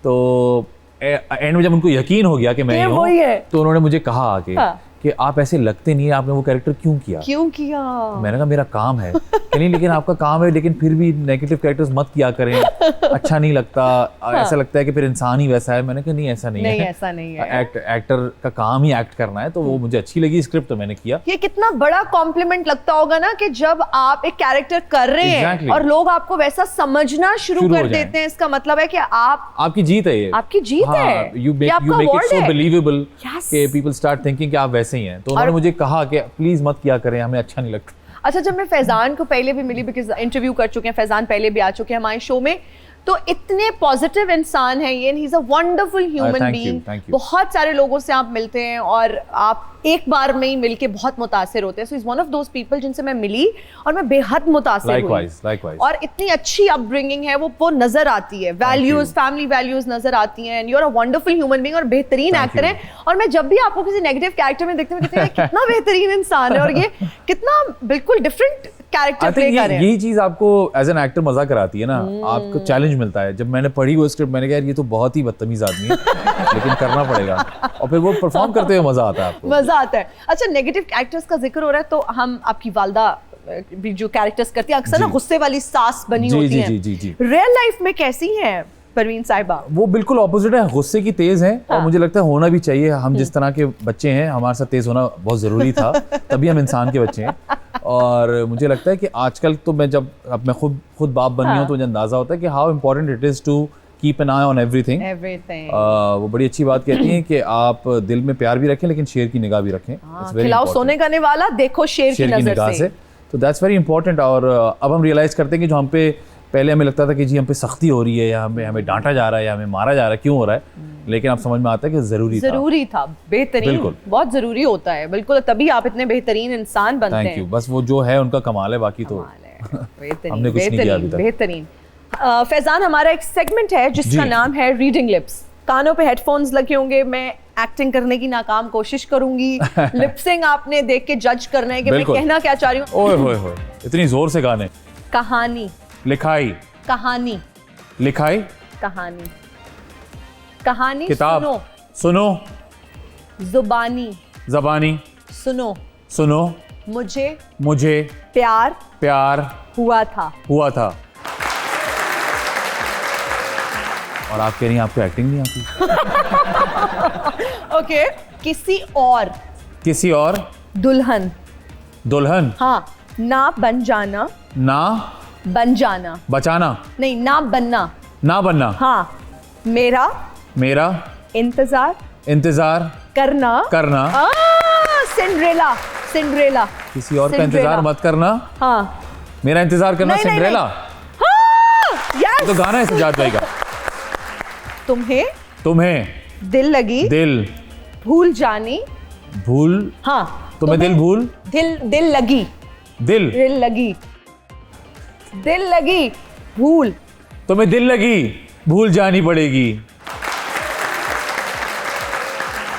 तो एंड में जब उनको यकीन हो गया कि मैं ही हूं, तो उन्होंने मुझे कहा आके कि आप ऐसे लगते नहीं, आपने वो कैरेक्टर क्यों किया? मैंने कहा मेरा काम है। नहीं, लेकिन आपका काम है, लेकिन फिर भी नेगेटिव कैरेक्टर्स मत किया करें, अच्छा नहीं लगता। ऐसा लगता है कि फिर इंसान ही वैसा है। मैंने कहा नहीं, ऐसा नहीं है, ऐसा नहीं है। एक्टर का काम ही एक्ट करना है। तो वो मुझे अच्छी लगी स्क्रिप्ट, तो मैंने किया। ये कितना बड़ा कॉम्प्लीमेंट लगता होगा ना कि जब आप एक कैरेक्टर कर रहे हैं और लोग आपको वैसा समझना शुरू कर देते हैं। इसका मतलब है कि आपकी जीत है, ये आपकी जीत है। You make it so believable कि people start thinking कि आप वैसे ही हैं। तो उन्होंने मुझे कहा कि प्लीज मत किया करें, हमें अच्छा नहीं लगता। अच्छा, जब मैं फैजान को पहले भी मिली, बिकॉज इंटरव्यू कर चुके हैं, फैजान पहले भी आ चुके हैं हमारे शो में, तो इतने पॉजिटिव इंसान है ये, he is a wonderful human being. बहुत सारे लोगों से आप मिलते हैं और आप एक बार में ही मिलके बहुत मुतासिर होते हैं। So is one of those people जिनसे मैं मिली और मैं बेहद मुतासिर हुई। और इतनी अच्छी अपब्रिंगिंग है, वो नजर आती है, वैल्यूज, फैमिली वैल्यूज नजर आती हैं। You are a wonderful human being और बेहतरीन एक्टर है। और मैं जब भी आपको किसी नेगेटिव कैरेक्टर में देखती हूँ, कितना बेहतरीन इंसान है और ये कितना बिल्कुल डिफरेंट कैरेक्टर प्ले कर रहे हैं। यही चीज आपको एज एन एक्टर मजा कराती है ना, आपको चैलेंज मिलता है। जब मैंने पढ़ी वो स्क्रिप्ट, मैंने कहा ये तो बहुत ही बदतमीज आदमी है लेकिन करना पड़ेगा, और फिर वो परफॉर्म करते हुए मजा आता है आपको, मजा आता है। अच्छा, नेगेटिव कैरेक्टर्स का जिक्र हो रहा है तो हम आपकी वालदा भी जो कैरेक्टर्स करती है अक्सर ना गुस्से वाली सास बनी होती है, रियल लाइफ में कैसी है परवीन साहिबा? वो बिल्कुल ऑपोजिट है, गुस्से की तेज है। और मुझे लगता है होना भी चाहिए। हम जिस तरह के बच्चे हैं, हमारे साथ तेज होना बहुत जरूरी था, तभी हम इंसान के बच्चे हैं। और मुझे लगता है कि आजकल तो मैं अब मैं खुद बाप बन गया हूं, तो मुझे अंदाजा होता है कि how important it is to keep an eye on everything. वो बड़ी अच्छी बात कहती हैं कि आप दिल में प्यार भी रखें लेकिन शेर की निगाह भी रखें। खिलाओ सोने का निवाला, देखो शेर की निगाह से। तो दैट्स वेरी इंपॉर्टेंट। और अब हम रियलाइज करते हैं कि जो हम पे पहले हमें लगता था कि जी हम पे सख्ती हो रही है या हमें डांटा जा रहा है या हमें मारा जा रहा है, क्यों हो रहा है, लेकिन अब समझ में आता है कि जरूरी था। बेहतरीन, बहुत जरूरी होता है, बिल्कुल, तभी आप इतने बेहतरीन इंसान बनते हैं। Thank you. बस वो जो है उनका कमाल है, बाकी तो हमने कुछ नहीं किया अभी तक। बेहतरीन। फैजान, हमारा एक सेगमेंट है जिसका नाम है रीडिंग लिप्स। कानों पे हेडफोन्स लगे होंगे, मैं एक्टिंग करने की नाकाम कोशिश करूंगी। लिपसिंग आपने देख के जज करना है कि मैं कहना क्या चाह रही हूँ। ओए होए होए, इतनी जोर से गाने। कहानी, लिखाई, कहानी, लिखाई, कहानी, कहानी, किताब, सुनो, जुबानी, जबानी, सुनो, मुझे प्यार हुआ था। और आप कह रही हैं आपको एक्टिंग नहीं आती? ओके, किसी और दुल्हन, हाँ, ना बन जाना, बचाना, नहीं, ना बनना, हाँ, मेरा इंतजार करना, सिंड्रेला, किसी और का इंतजार मत करना, हाँ, मेरा इंतजार करना, सिंड्रेला। यस, तो गाना है सजाद भाई का। तुम्हें दिल लगी, भूल भूल, हाँ तुम्हें दिल भूल, दिल लगी, दिल लगी भूल, तुम्हें दिल लगी भूल जानी पड़ेगी,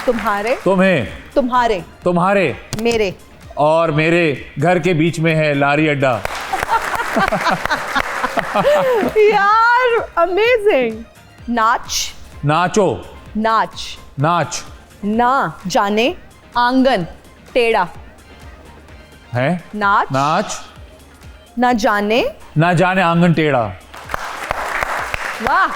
तुम्हारे तुम्हारे मेरे और मेरे घर के बीच में है लारी अड्डा। यार अमेजिंग। नाच, ना जाने आंगन टेढ़ा है, नाच ना जाने आंगन टेढ़ा। वाह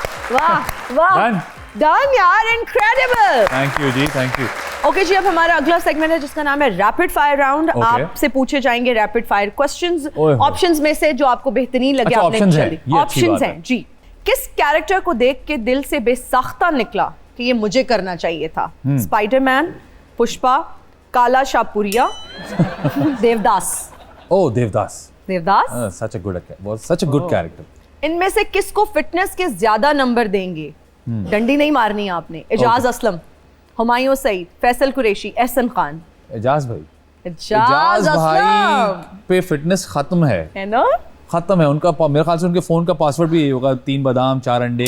डन यार, incredible. Thank you ji, thank you. Okay जी, अब हमारा अगला सेगमेंट है जिसका नाम है रैपिड फायर राउंड। आपसे पूछे जाएंगे रैपिड फायर क्वेश्चंस, ऑप्शंस में से जो आपको बेहतरीन लगे। अच्छा, आपने ऑप्शंस हैं जी। किस कैरेक्टर को देख के दिल से बेसाख्ता निकला कि ये मुझे करना चाहिए था? स्पाइडरमैन, पुष्पा, काला शाहपुरिया, देवदास। ओह देवदास, देवदास, सच अ गुड कैरेक्टर। इनमें से किसको फिटनेस के ज्यादा नंबर देंगे? डंडी नहीं मारनी है आपने। एजाज असलम, हुमायूं सईद, फैसल कुरैशी, एहसन खान। एजाज भाई, एजाज भाई पे फिटनेस खत्म है ना? खत्म है उनका। मेरे ख्याल से उनके फोन का पासवर्ड भी यही होगा, 3 बादाम 4 अंडे।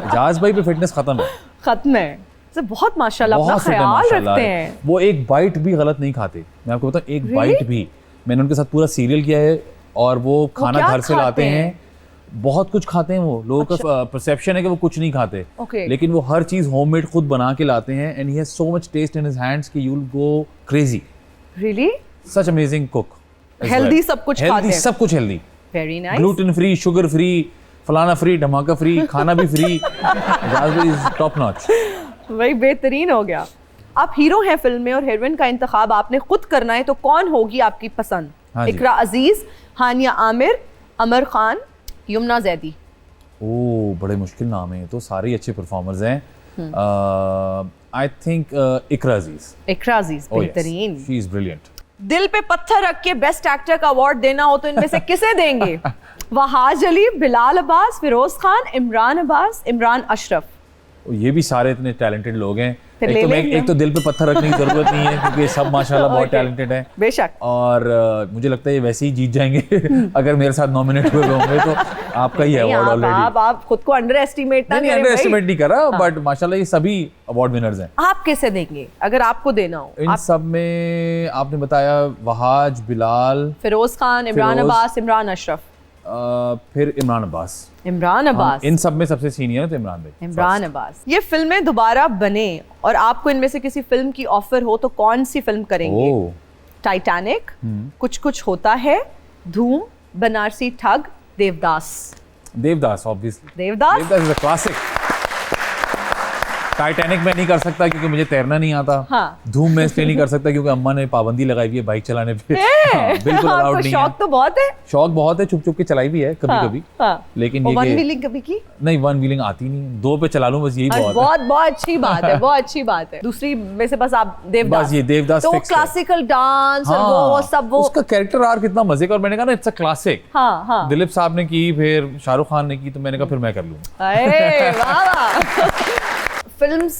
एजाज भाई पे फिटनेस खत्म है। तो बहुत माशाल्लाह अपना ख्याल रखते हैं। वो एक बाइट भी गलत नहीं खाते, मैं आपको बताऊं, एक बाइट भी। मैंने उनके साथ पूरा सीरियल किया है और वो खाना घर से लाते हैं, बहुत कुछ खाते हैं वो। लोगों का परसेप्शन है कि वो कुछ नहीं खाते, लेकिन वो हर चीज होममेड खुद बना के लाते हैं। And he has so much taste in his hands कि you will go crazy. Really? Such amazing cook. Healthy सब कुछ खाते हैं। सब कुछ healthy, very nice. Gluten free, sugar free, फलाना फ्री, धमाका फ्री, खाना भी फ्री। Top notch. वही बेहतरीन हो गया। आप हीरो हैं फिल्म में और हीरोइन का इंतखाब आपने खुद करना है, तो कौन होगी आपकी पसंद? इकरा अजीज, हानिया आमिर, अमर खान, यमुना जैदी। ओह बड़े मुश्किल नाम है, तो सारे ही अच्छे परफॉर्मर्स हैं। आई थिंक इकरा अजीज बेहतरीन। She is brilliant. दिल पे पत्थर रख के बेस्ट एक्टर का अवार्ड देना हो तो इनमें से किसे देंगे? वहाज अली, बिलाल अब्बास, फिरोज खान, इमरान अब्बास, इमरान अशरफ। ये भी सारे इतने टैलेंटेड लोग हैं। एक तो दिल पे पत्थर रखने की जरूरत नहीं है क्योंकि सब माशाल्लाह बहुत टैलेंटेड है बेशक। और मुझे लगता है ये वैसे ही जीत जाएंगे अगर मेरे साथ नॉमिनेट हुए होंगे तो आपका ही अवार्ड ऑलरेडी। आप खुद को अंडर एस्टिमेट नहीं कर रहा, बट माशाल्लाह ये सभी अवार्ड विनर्स हैं। आप कैसे देंगे अगर आपको देना हो? इन सब में आपने बताया वहाज, बिलाल, फिरोज खान, इमरान अब्बास, इमरान अशरफ, फिर इमरान अब्बास। इन सब में सबसे सीनियर है तो इमरान अब्बास। ये फिल्में दोबारा बने और आपको इनमें से किसी फिल्म की ऑफर हो तो कौन सी फिल्म करेंगे? टाइटैनिक, कुछ कुछ होता है, धूम, बनारसी ठग, Devdas obviously. Devdas is a classic. Titanic में नहीं कर सकता क्योंकि मुझे तैरना नहीं आता। धूम में इसलिए नहीं कर सकता क्योंकि अम्मा ने पाबंदी लगाई हुई है बाइक चलाने पे। बिल्कुल अलाउड नहीं है। शौक तो बहुत है। शौक बहुत है, छुप छुप के चलाई भी है कभी-कभी। लेकिन ये वन व्हीलिंग कभी की? नहीं, वन व्हीलिंग आती नहीं, 2 पे चला लूं बस, यही बहुत है। बहुत अच्छी बात है, बहुत अच्छी बात है। दूसरी में से बस आप देवदास। बस ये देवदास तो क्लासिकल डांस और वो सब, वो उसका कैरेक्टर आर्क कितना मजे का। और मैंने कहा ना इट्स अ क्लासिक। दिलीप साहब ने की, फिर शाहरुख खान ने की, तो मैंने कहा फिर मैं कर लूंगा। फिल्म्स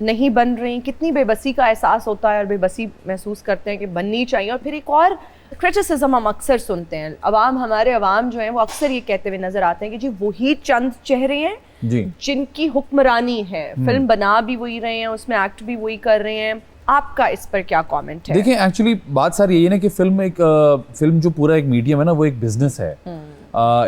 नहीं बन रही, कितनी बेबसी का एहसास होता है और बेबसी महसूस करते हैं कि बननी चाहिए। और फिर एक और क्रिटिसिज्म हम अक्सर सुनते हैं, हमारे अवाम जो हैं वो अक्सर ये कहते हुए नजर आते हैं कि जी वही चंद चेहरे हैं जिनकी हुक्मरानी है, फिल्म बना भी वही रहे हैं, उसमें एक्ट भी वही कर रहे हैं। आपका इस पर क्या कमेंट है? देखिए एक्चुअली बात सारी यही है ना कि फिल्म जो पूरा एक मीडियम है ना, वो एक बिजनेस है।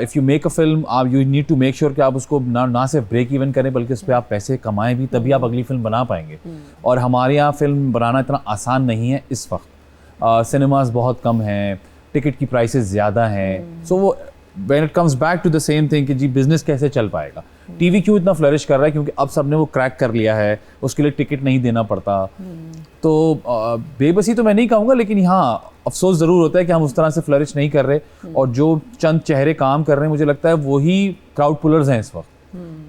If you make a film, you need to make sure कि आप उसको ना सिर्फ ब्रेक इवन करें बल्कि उस पर आप पैसे कमाएं भी, तभी आप अगली फिल्म बना पाएंगे। और हमारे यहाँ फिल्म बनाना इतना आसान नहीं है इस वक्त। सिनेमाज बहुत कम हैं, टिकट की प्राइसेस ज़्यादा हैं। सो वो when it comes back to the same thing कि जी बिजनेस कैसे चल पाएगा। टीवी क्यों इतना फ्लरिश कर रहा है? क्योंकि अब सबने वो क्रैक कर लिया है, उसके लिए टिकट नहीं देना पड़ता। तो बेबसी तो मैं नहीं कहूँगा, लेकिन हाँ अफसोस ज़रूर होता है कि हम उस तरह से फ्लरिश नहीं कर रहे। और जो चंद चेहरे काम कर रहे हैं, मुझे लगता है वही क्राउड पुलर्स हैं इस वक्त,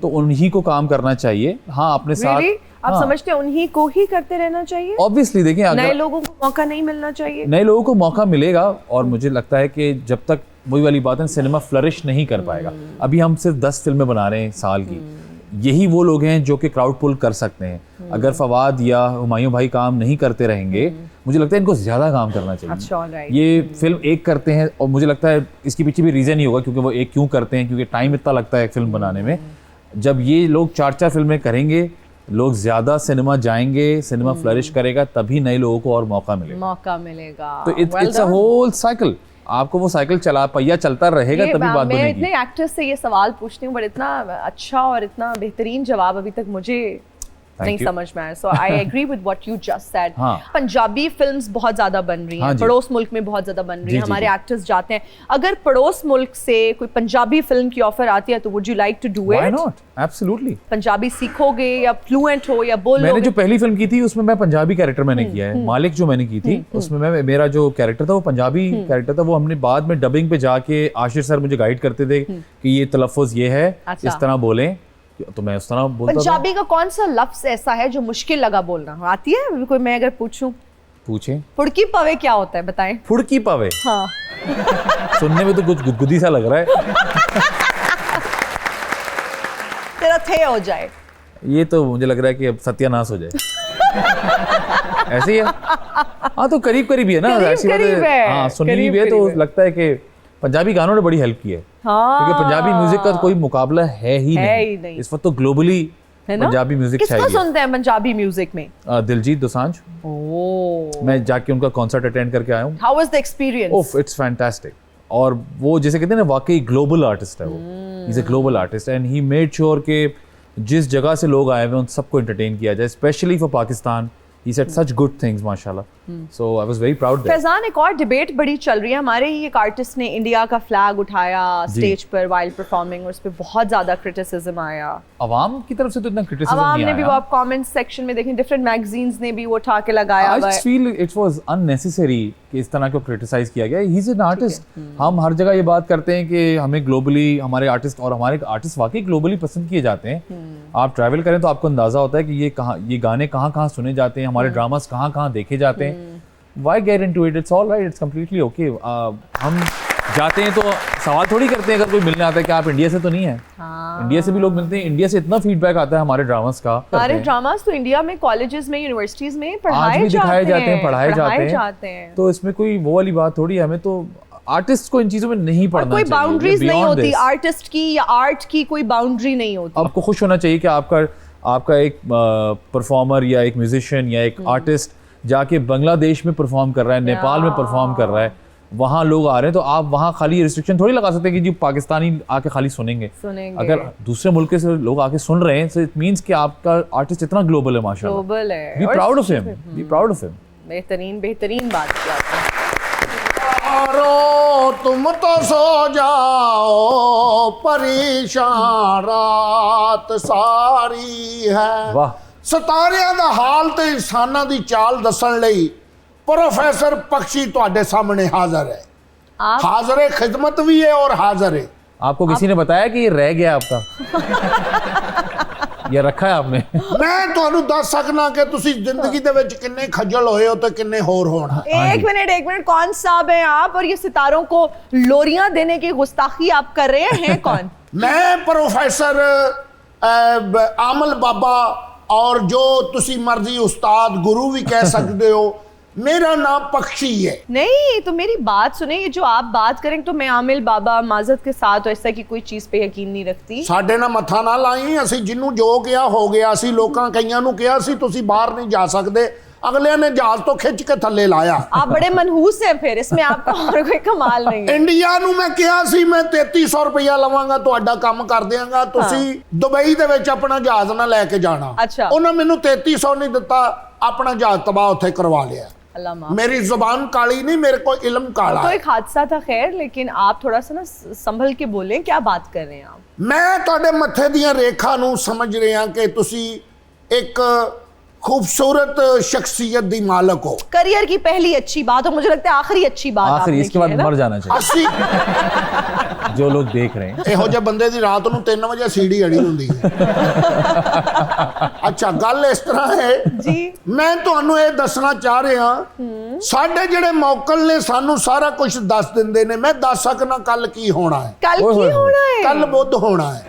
तो उन्हीं को काम करना चाहिए। हाँ अपने साथ आप समझते हैं उन्हीं को ही करते रहना चाहिए? ऑब्वियसली देखिए, नए लोगों को मौका नहीं मिलना चाहिए। नए लोगों को मौका मिलेगा और मुझे लगता है कि जब तक वही वाली बात है, सिनेमा फ्लरिश नहीं कर पाएगा। अभी हम सिर्फ 10 फिल्में बना रहे हैं साल की, यही वो लोग हैं जो कि क्राउड पुल कर सकते हैं। अगर फवाद या हुमायूं भाई काम नहीं करते रहेंगे, मुझे लगता है इनको ज़्यादा काम करना चाहिए। अच्छा, alright. ये फिल्म एक करते हैं और मुझे लगता है इसके पीछे भी रीज़न ही होगा क्योंकि वो एक क्यों करते हैं, क्योंकि टाइम इतना लगता है एक फिल्म बनाने में। जब ये लोग 4-4 फिल्में करेंगे, लोग ज़्यादा सिनेमा जाएंगे, सिनेमा फ्लरिश करेगा, तभी नए लोगों को और मौका मिलेगा। तो इट्स अ होल साइकिल। आपको वो साइकिल पहिया चलता रहेगा तभी बात बनेगी। मैं इतने एक्टर्स से ये सवाल पूछती हूँ, बट इतना अच्छा और इतना बेहतरीन जवाब अभी तक मुझे नहीं समझ में आया। So I agree with what you just said. Punjabi films बहुत ज्यादा बन रही हैं, पड़ोस मुल्क में बहुत ज्यादा बन रही है, हमारे एक्टर्स जाते हैं। अगर पड़ोस मुल्क से कोई पंजाबी फिल्म की ऑफर आती है तो would you like to do it? Why not, absolutely. Punjabi सीखोगे या फ्लुएंट हो या बोल मैंने जो पहली फिल्म की थी उसमें मैं पंजाबी कैरेक्टर मैंने किया है। मालिक जो मैंने की थी उसमें मेरा जो कैरेक्टर था वो पंजाबी कैरेक्टर था। वो हमने बाद में डबिंग पे जाके आशिर सर मुझे गाइड करते थे कि ये तलफ्फुज ये है, इस तरह बोलें, तो मैं उस तरह बोलता था। पंजाबी का कौन सा लफ्ज ऐसा है जो मुश्किल लगा बोलना? आती है कोई? मैं अगर पूछूं, पूछें। फुड़की पवे क्या होता है, बताएं। फुड़की पवे? हाँ। सुनने में तो कुछ गुदगुदी सा लग रहा है। तेरा थे हो जाए। ये तो मुझे लग रहा है कि अब सत्यानाश हो जाए। ऐसे ही है। हाँ, तो करीब करीब ही है ना। करीब है। हाँ, सुननी भी है तो लगता है कि पंजाबी गानों ने बड़ी हेल्प की है। क्योंकि पंजाबी म्यूजिक का कोई मुकाबला है ही नहीं। इस वक्त तो ग्लोबली पंजाबी म्यूजिक चाहिए। किसको सुनते हैं पंजाबी म्यूजिक में? दिलजीत दोसांझ। मैं जाके उनका कॉन्सर्ट अटेंड करके आया हूँ। How was the experience? Of, it's fantastic. और वो जैसे कहते हैं ना, वाकई ग्लोबल आर्टिस्ट है वो। He is a global artist and he made sure के जिस जगह से लोग आए हुए उन सबको एंटरटेन किया जाए, specially for Pakistan. He said such good things, माशाल्लाह. So I was very proud there. Faizan, एक और डिबेट बड़ी चल रही है। हमारे ही एक आर्टिस्ट ने इंडिया का फ्लैग उठाया स्टेज पर while performing, और उस पे बहुत ज्यादा क्रिटिसिज्म आया। अवाम की तरफ से तो इतना क्रिटिसिज्म नहीं आया। अवाम ने भी, वो आप कमेंट सेक्शन में देखें, डिफरेंट मैगजीन्स ने भी वो उठा के लगाया हुआ है। I feel it was unnecessary कि इस तरह को क्रिटिसाइज किया गया। He's an artist. हम हर जगह ये बात करते हैं कि हमें ग्लोबली हमारे आर्टिस्ट, और हमारे आर्टिस्ट वाकई ग्लोबली पसंद किए जाते हैं। आप ट्रैवल करें तो आपको अंदाजा होता है कि ये गाने कहाँ सुने जाते हैं, हमारे ड्रामास कहाँ देखे जाते हैं। Why get into it? It's all right. It's completely okay. हम जाते हैं तो सवाल थोड़ी करते हैं अगर कोई मिलने आता है कि आप इंडिया से तो नहीं है। इंडिया से भी लोग मिलते हैं। इंडिया से इतना फीडबैक आता है हमारे ड्रामास का। हमारे ड्रामास तो इंडिया में कॉलेजेस में, यूनिवर्सिटीज में आज भी दिखाए जाते हैं, पढ़ाए जाते हैं। तो इसमें कोई वो वाली बात थोड़ी है। हमें तो आर्टिस्ट को इन चीजों में नहीं पढ़ना चाहिए। कोई बाउंड्रीज नहीं होती आर्टिस्ट की या आर्ट की, कोई बाउंड्री नहीं होती। आपको खुश होना चाहिए कि आपका एक परफॉर्मर या एक म्यूजिशियन या एक आर्टिस्ट जाके बांग्लादेश में परफॉर्म कर रहा है, नेपाल में परफॉर्म कर रहा है, वहाँ लोग आ रहे हैं, तो आप वहाँ खाली रिस्ट्रिक्शन थोड़ी लगा सकते हैं कि जी पाकिस्तानी आके खाली सुनेंगे। अगर दूसरे मुल्क से लोग आके सुन रहे हैं, so it means कि आपका आर्टिस्ट इतना ग्लोबल है, माशाल्लाह। ग्लोबल है। Be proud of him. Be proud of him. बेहतरीन बात की आपने। तुम तो सो जाओ, परेशान रात सारी है। वाह। सितारिਆਂ ਦਾ ਹਾਲ ਤੇ ਇਨਸਾਨਾਂ ਦੀ ਚਾਲ ਦੱਸਣ ਲਈ प्रोफेसर पक्षी ਤੁਹਾਡੇ सामने हाजिर है। हाजिर खिदमत भी है और हाजिर है। आपको किसी ने बताया कि ये रह गया आपका? ये रखा है आपने? मैं ਤੁਹਾਨੂੰ ਦੱਸ ਸਕਣਾ कि ਤੁਸੀਂ ਜ਼ਿੰਦਗੀ ਦੇ ਵਿੱਚ ਕਿੰਨੇ ਖੱਜਲ ਹੋਏ ਹੋ ਤੇ ਕਿੰਨੇ ਹੋਰ ਹੋਣਾ। एक मिनट, कौन साहब हैं आप, और ये सितारों को लोरियां देने की गुस्ताखी आप कर रहे हैं? कौन? मैं प्रोफेसर आमल बाबा, और जो तुसी मर्जी उस्ताद गुरु भी कह सकते हो, मेरा नाम पक्षी है। नहीं, तो मेरी बात सुने। ये जो आप बात करें तो मैं आमिल बाबा माजत के साथ ऐसा की कोई चीज पे यकीन नहीं रखती। साडे ना मथा ना लाई, ਅਸੀਂ जिन्नू जो किया हो गया। ਅਸੀਂ ਲੋਕਾਂ ਕਈਆਂ ਨੂੰ ਕਿਹਾ ਸੀ ਤੁਸੀਂ ਬਾਹਰ नहीं जा सकते, अगले ने जहाज तो खिंच के थल्ले लाया। आप बड़े मनहूस हैं फिर, इसमें आपका और कोई कमाल नहीं है। इंडिया ਨੂੰ मैं ਕਿਹਾ ਸੀ मैं 3300 ਰੁਪਇਆ ਲਵਾਂਗਾ, ਤੁਹਾਡਾ ਕੰਮ ਕਰ ਦਿਆਂਗਾ, ਤੁਸੀਂ ਦੁਬਈ ਦੇ ਵਿੱਚ ਆਪਣਾ ਜਹਾਜ਼ ਨਾ ਲੈ ਕੇ ਜਾਣਾ। ਅੱਛਾ। ਉਹਨਾਂ ਮੈਨੂੰ 3300 ਨਹੀਂ ਦਿੱਤਾ, ਆਪਣਾ ਜਹਾਜ਼ ਤਬਾਹ ਉੱਥੇ ਕਰਵਾ ਲਿਆ। अल्लाह माफ। मेरी जुबान काली नहीं, मेरे को इल्म काला। तो एक हादसा था, खैर, लेकिन आप थोड़ा सा ना संभल के बोलें, क्या बात कर रहे हैं आप? मैं ਤੁਹਾਡੇ ਮੱਥੇ ਦੀਆਂ ਰੇਖਾ ਨੂੰ ਸਮਝ ਰਿਹਾ कि ਤੁਸੀਂ एक खूबसूरत शख्सियत दी मालक हो। करियर की पहली अच्छी बात, और मुझे लगता है आखिरी अच्छी बात आखिरी, इसके बाद मर जाना चाहिए। जो लोग देख रहे हैं, ਇਹੋ ਜਿਹੇ ਬੰਦੇ ਦੀ ਰਾਤ ਨੂੰ 3 ਵਜੇ ਸੀੜੀ ਅੜੀ ਹੁੰਦੀ ਹੈ। ਅੱਛਾ, ਗੱਲ ਇਸ ਤਰ੍ਹਾਂ ਹੈ ਜੀ, ਮੈਂ ਤੁਹਾਨੂੰ ਇਹ ਦੱਸਣਾ ਚਾਹ ਰਿਹਾ, ਸਾਡੇ ਜਿਹੜੇ ਮੌਕਲ ਨੇ ਸਾਨੂੰ ਸਾਰਾ ਕੁਝ ਦੱਸ ਦਿੰਦੇ ਨੇ। ਮੈਂ ਦੱਸ ਸਕਣਾ ਕੱਲ ਕੀ ਹੋਣਾ ਹੈ। कल की होना है? ਕੱਲ ਬੁੱਧ ਹੋਣਾ ਹੈ।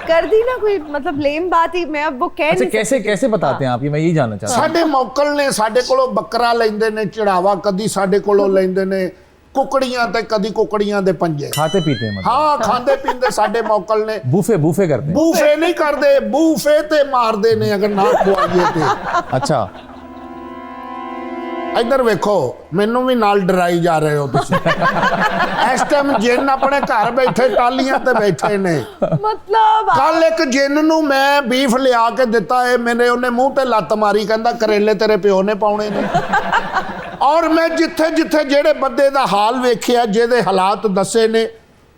कर दी ना कोई मतलब लेम बात ही, मैं अब वो कह अच्छा नहीं कैसे कैसे बताते हैं आप ये, मैं यही जानना चाहता हूँ। ਸਾਡੇ ਮੌਕਲ ਨੇ ਸਾਡੇ ਕੋਲੋਂ ਬੱਕਰਾ ਲੈਂਦੇ ਨੇ ਚੜਾਵਾ, ਕਦੀ ਸਾਡੇ ਕੋਲੋਂ ਲੈਂਦੇ ਨੇ ਕੁਕੜੀਆਂ ਤੇ ਕਦੀ ਕੁਕੜੀਆਂ ਦੇ ਪੰਜੇ। खाते पीते हैं मतलब, ਹਾਂ ਖਾਂਦੇ ਪੀਂਦੇ ਸਾਡੇ ਮੌਕਲ ਨੇ। बूफे बूफे करते हैं। ਬੂਫੇ ਨਹੀਂ ਕਰਦੇ, ਬੂਫੇ ਤੇ ਮਾਰਦੇ ਨੇ ਅਗਰ ਨਾ ਖਵਾਈਏ ਤੇ। अच्छा ਇੱਧਰ ਵੇਖੋ, ਮੈਨੂੰ ਵੀ ਨਾਲ ਡਰਾਈ ਜਾ ਰਹੇ ਹੋ ਤੁਸੀਂ। ਇਸ ਟਾਈਮ ਜਿੰਨ ਆਪਣੇ ਘਰ ਬੈਠੇ ਟਾਲੀਆਂ ਤੇ ਬੈਠੇ ਨੇ। मतलब ਕੱਲ ਇੱਕ ਜਿੰਨ ਨੂੰ ਮੈਂ ਬੀਫ ਲਿਆ ਕੇ ਦਿੱਤਾ ਏ, ਮੇਰੇ ਉਹਨੇ ਮੂੰਹ ਤੇ ਲੱਤ ਮਾਰੀ, ਕਹਿੰਦਾ ਕਰੇਲੇ ਤੇਰੇ ਪਿਓ ਨੇ ਪਾਉਣੇ ਨੇ। ਔਰ ਮੈਂ ਜਿੱਥੇ ਜਿੱਥੇ ਜਿਹੜੇ ਬੰਦੇ ਦਾ ਹਾਲ ਵੇਖਿਆ, ਜਿਹਦੇ ਹਾਲਾਤ ਦੱਸੇ ਨੇ,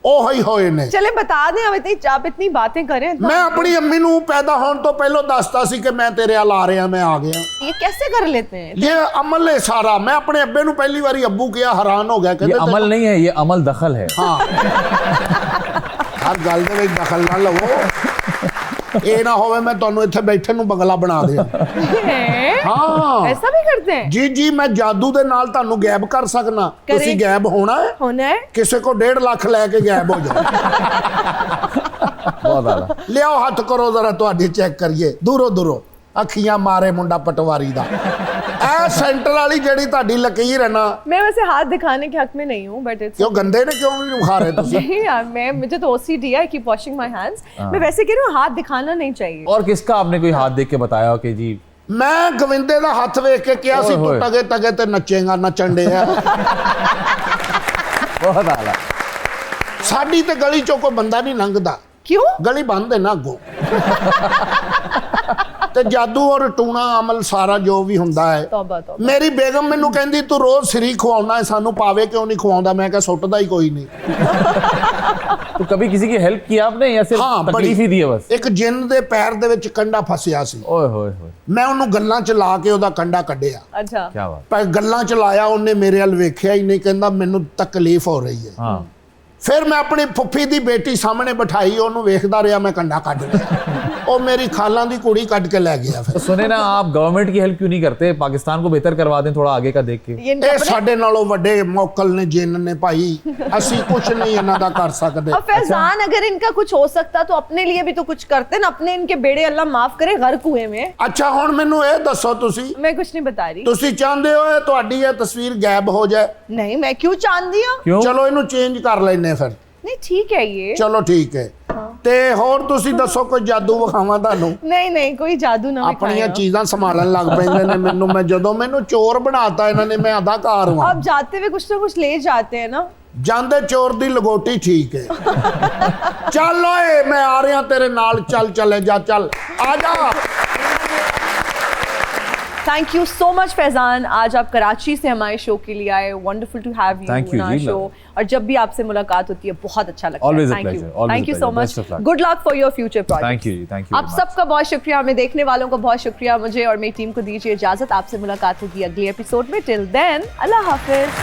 ਉਹ ਹੀ ਹੋਏ ਨੇ। चले बता दें, अब इतनी आप इतनी बातें करें तो ਮੈਂ ਆਪਣੀ ਅੰਮੀ ਨੂੰ ਪੈਦਾ ਹੋਣ ਤੋਂ ਪਹਿਲਾਂ ਦੱਸਤਾ ਸੀ ਕਿ ਮੈਂ ਤੇਰੇ ਹਾਲ ਆ ਰਿਹਾ, ਮੈਂ ਆ ਗਿਆ। ये कैसे कर लेते हैं? ਇਹ ਅਮਲ ਹੈ ਸਾਰਾ। ਮੈਂ ਆਪਣੇ ਅੱਬੇ ਨੂੰ ਪਹਿਲੀ ਵਾਰੀ ਅੱਬੂ ਕਿਹਾ, ਹੈਰਾਨ ਹੋ ਗਿਆ, ये ਕਹਿੰਦੇ अमल नहीं है, ये अमल दखल है। ਹਾਂ ਹਰ ਗੱਲ ਦੇ ਵਿੱਚ ਦਖਲ ਨਾ ਲਵੋ। ਇਹ ਨਾ ਹੋਵੇ ਮੈਂ ਤੁਹਾਨੂੰ ਇੱਥੇ ਬੈਠੇ ਨੂੰ ਬਗਲਾ ਬਣਾ ਦਿਆਂ। हैं? ਹਾਂ ऐसा भी करते हैं? ਜੀ ਜੀ, ਮੈਂ ਜਾਦੂ ਦੇ ਨਾਲ ਤੁਹਾਨੂੰ ਗਾਇਬ ਕਰ ਸਕਣਾ। ਕਰੇ। ਤੁਸੀਂ ਗਾਇਬ ਹੋਣਾ ਹੈ, होना है? ਕਿਸੇ ਕੋ 1.5 ਲੱਖ ਲੈ ਕੇ ਗਾਇਬ ਹੋ ਜਾਓ। बहुत आला। ਲਿਆਓ ਹੱਥ ਕਰੋ ਜ਼ਰਾ, ਤੁਹਾਡੀ ਚੈੱਕ ਕਰੀਏ ਦੂਰੋਂ ਦੂਰੋਂ। ਅੱਖੀਆਂ ਮਾਰੇ ਮੁੰਡਾ ਪਟਵਾਰੀ ਦਾ। ਇਹ ਸੈਂਟਰ ਵਾਲੀ ਜਿਹੜੀ ਤੁਹਾਡੀ ਲਕੀਰ ਹੈ ਨਾ, मैं वैसे हाथ दिखाने के हक में नहीं हूँ, बट इट्स ਕਿਉਂ ਗੰਦੇ ਨੇ ਕਿਉਂ ਨਹੀਂ ਖਾ ਰਹੇ ਤੁਸੀਂ? नहीं यार, मैं मुझे तो OCD है, I keep washing my hands. मैं वैसे कह रही हूँ, हाथ दिखाना नहीं चाहिए। और किसका आपने कोई हाथ देख के बताया हो कि जी ਮੈਂ ਗਵਿੰਦੇ ਦਾ ਹੱਥ ਵੇਖ ਕੇ ਕਿਹਾ ਸੀ, ਓਏ ਤੂੰ ਹੋਏ। ਟਗੇ ਟਗੇ ਤੇ ਨੱਚੇਗਾ, ਨੱਚਣ ਦੇ ਆ। बहुत आला। ਸਾਡੀ ਤੇ ਗਲੀ ਚੋਂ ਕੋਈ ਬੰਦਾ ਨਹੀਂ ਲੰਘਦਾ, क्यों? ਗਲੀ ਬੰਦ ਹੈ ਨਾ ਅੱਗੋਂ। ਤੇ ਜਾਦੂ ਔਰ ਟੂਣਾ ਅਮਲ ਸਾਰਾ ਜੋ ਵੀ ਹੁੰਦਾ ਹੈ। तौबा तौबा। ਮੇਰੀ ਬੇਗਮ ਮੈਨੂੰ ਕਹਿੰਦੀ ਤੂੰ ਰੋਜ਼ ਸਰੀ ਖਵਾਉਣਾ ਹੈ, ਸਾਨੂੰ ਪਾਵੇ ਕਿਉਂ ਨਹੀਂ ਖਵਾਉਂਦਾ? ਮੈਂ ਕਿਹਾ ਸੁੱਟਦਾ ਹੀ ਕੋਈ ਨਹੀਂ। तो कभी किसी की हेल्प की आपने या सिर्फ हाँ, तकलीफ ही दी है बस? ਇੱਕ ਜਿੰਨ ਦੇ ਪੈਰ ਦੇ ਵਿੱਚ ਕੰਡਾ ਫਸਿਆ ਸੀ, ओए होए होए, ਮੈਂ ਉਹਨੂੰ ਗੱਲਾਂ ਚ ਲਾ ਕੇ ਉਹਦਾ ਕੰਡਾ ਕੱਢਿਆ। अच्छा। क्या बात। ਪਰ ਗੱਲਾਂ ਚ ਲਾਇਆ, ਉਹਨੇ ਮੇਰੇ ਵੱਲ ਵੇਖਿਆ ਹੀ ਨਹੀਂ, ਕਹਿੰਦਾ ਮੈਨੂੰ ਤਕਲੀਫ ਹੋ ਰਹੀ ਹੈ। हाँ ਫਿਰ ਮੈਂ ਆਪਣੀ ਫੁੱਫੀ ਦੀ ਬੇਟੀ ਸਾਹਮਣੇ ਬਿਠਾਈ, ਉਹਨੂੰ ਵੇਖਦਾ ਰਿਹਾ, ਮੈਂ ਕੰਡਾ ਕੱਢ ਲਿਆ। ਉਹ ਮੇਰੀ ਖਾਲਾਂ ਦੀ ਕੁੜੀ ਕੱਢ ਕੇ ਲੈ ਗਿਆ। ਫਿਰ तो सुने ना, आप गवर्नमेंट की हेल्प क्यों नहीं करते? पाकिस्तान को बेहतर करवा दें थोड़ा आगे का देख के। ये ਇਹ ਸਾਡੇ ਨਾਲੋਂ ਵੱਡੇ ਮੌਕਲ ਨੇ, ਜਿੰਨ ਨੇ ਭਾਈ। ਅਸੀਂ ਕੁਝ ਨਹੀਂ ਇਹਨਾਂ ਦਾ ਕਰ ਸਕਦੇ। अब फैजान, अगर इनका कुछ हो सकता तो अपने लिए भी तो कुछ करते ना, अपने इनके बेड़े अल्लाह माफ करे गर्क हुए में। ਅੱਛਾ ਹੁਣ ਮੈਨੂੰ ਇਹ ਦੱਸੋ, ਤੁਸੀਂ मैं कुछ नहीं बता रही। ਤੁਸੀਂ ਚਾਹੁੰਦੇ ਹੋ ਇਹ ਤੁਹਾਡੀ ਇਹ ਤਸਵੀਰ ਗਾਇਬ ਹੋ ਜਾਏ? नहीं, मैं क्यों चांद दिया? क्यों? ਚਲੋ ਇਹਨੂੰ ਚੇਂਜ ਕਰ ਲੈਨੇ ਫਿਰ। नहीं ठीक है ये। ਚਲੋ ਠੀਕ ਹੈ। ਤੇ ਹੋਰ ਤੁਸੀਂ ਦੱਸੋ, ਕੋਈ ਜਾਦੂ ਵਿਖਾਵਾਂ ਤੁਹਾਨੂੰ? नहीं नहीं, कोई जादू ना ਆਪਣੀਆਂ दिखाएं। ਚੀਜ਼ਾਂ ਸੰਭਾਲਣ ਲੱਗ ਪੈਂਦੇ ਨੇ ਮੈਨੂੰ। ਮੈਂ ਜਦੋਂ ਮੈਨੂੰ ਚੋਰ ਬਣਾਤਾ ਇਹਨਾਂ ਨੇ, ਮੈਂ ਅਦਾਕਾਰ ਹਾਂ। आप जाते हुए कुछ ना कुछ ले जाते हैं ना। ਜਾਂਦੇ ਚੋਰ ਦੀ ਲਗੋਟੀ ਠੀਕ ਹੈ। ਚੱਲ ਓਏ, ਮੈਂ ਆ ਰਿਹਾ ਤੇਰੇ ਨਾਲ। ਚੱਲ ਚਲੇ ਜਾ, ਚੱਲ ਆ ਜਾ। Thank you so much Faizan, आज आप कराची से हमारे शो के लिए आए। Wonderful to have Thank you you, in our जी, शो। और जब भी आपसे मुलाकात होती है बहुत अच्छा लगता Always a है। pleasure, always thank a you so pleasure. Much. Best of luck. Good luck for your future project. Thank you ji, thank you. आप सबका बहुत शुक्रिया, हमें देखने वालों का बहुत शुक्रिया। मुझे और मेरी टीम को दीजिए इजाजत। आपसे मुलाकात होगी अगले एपिसोड में। टिल देन, अल्लाह हाफिज।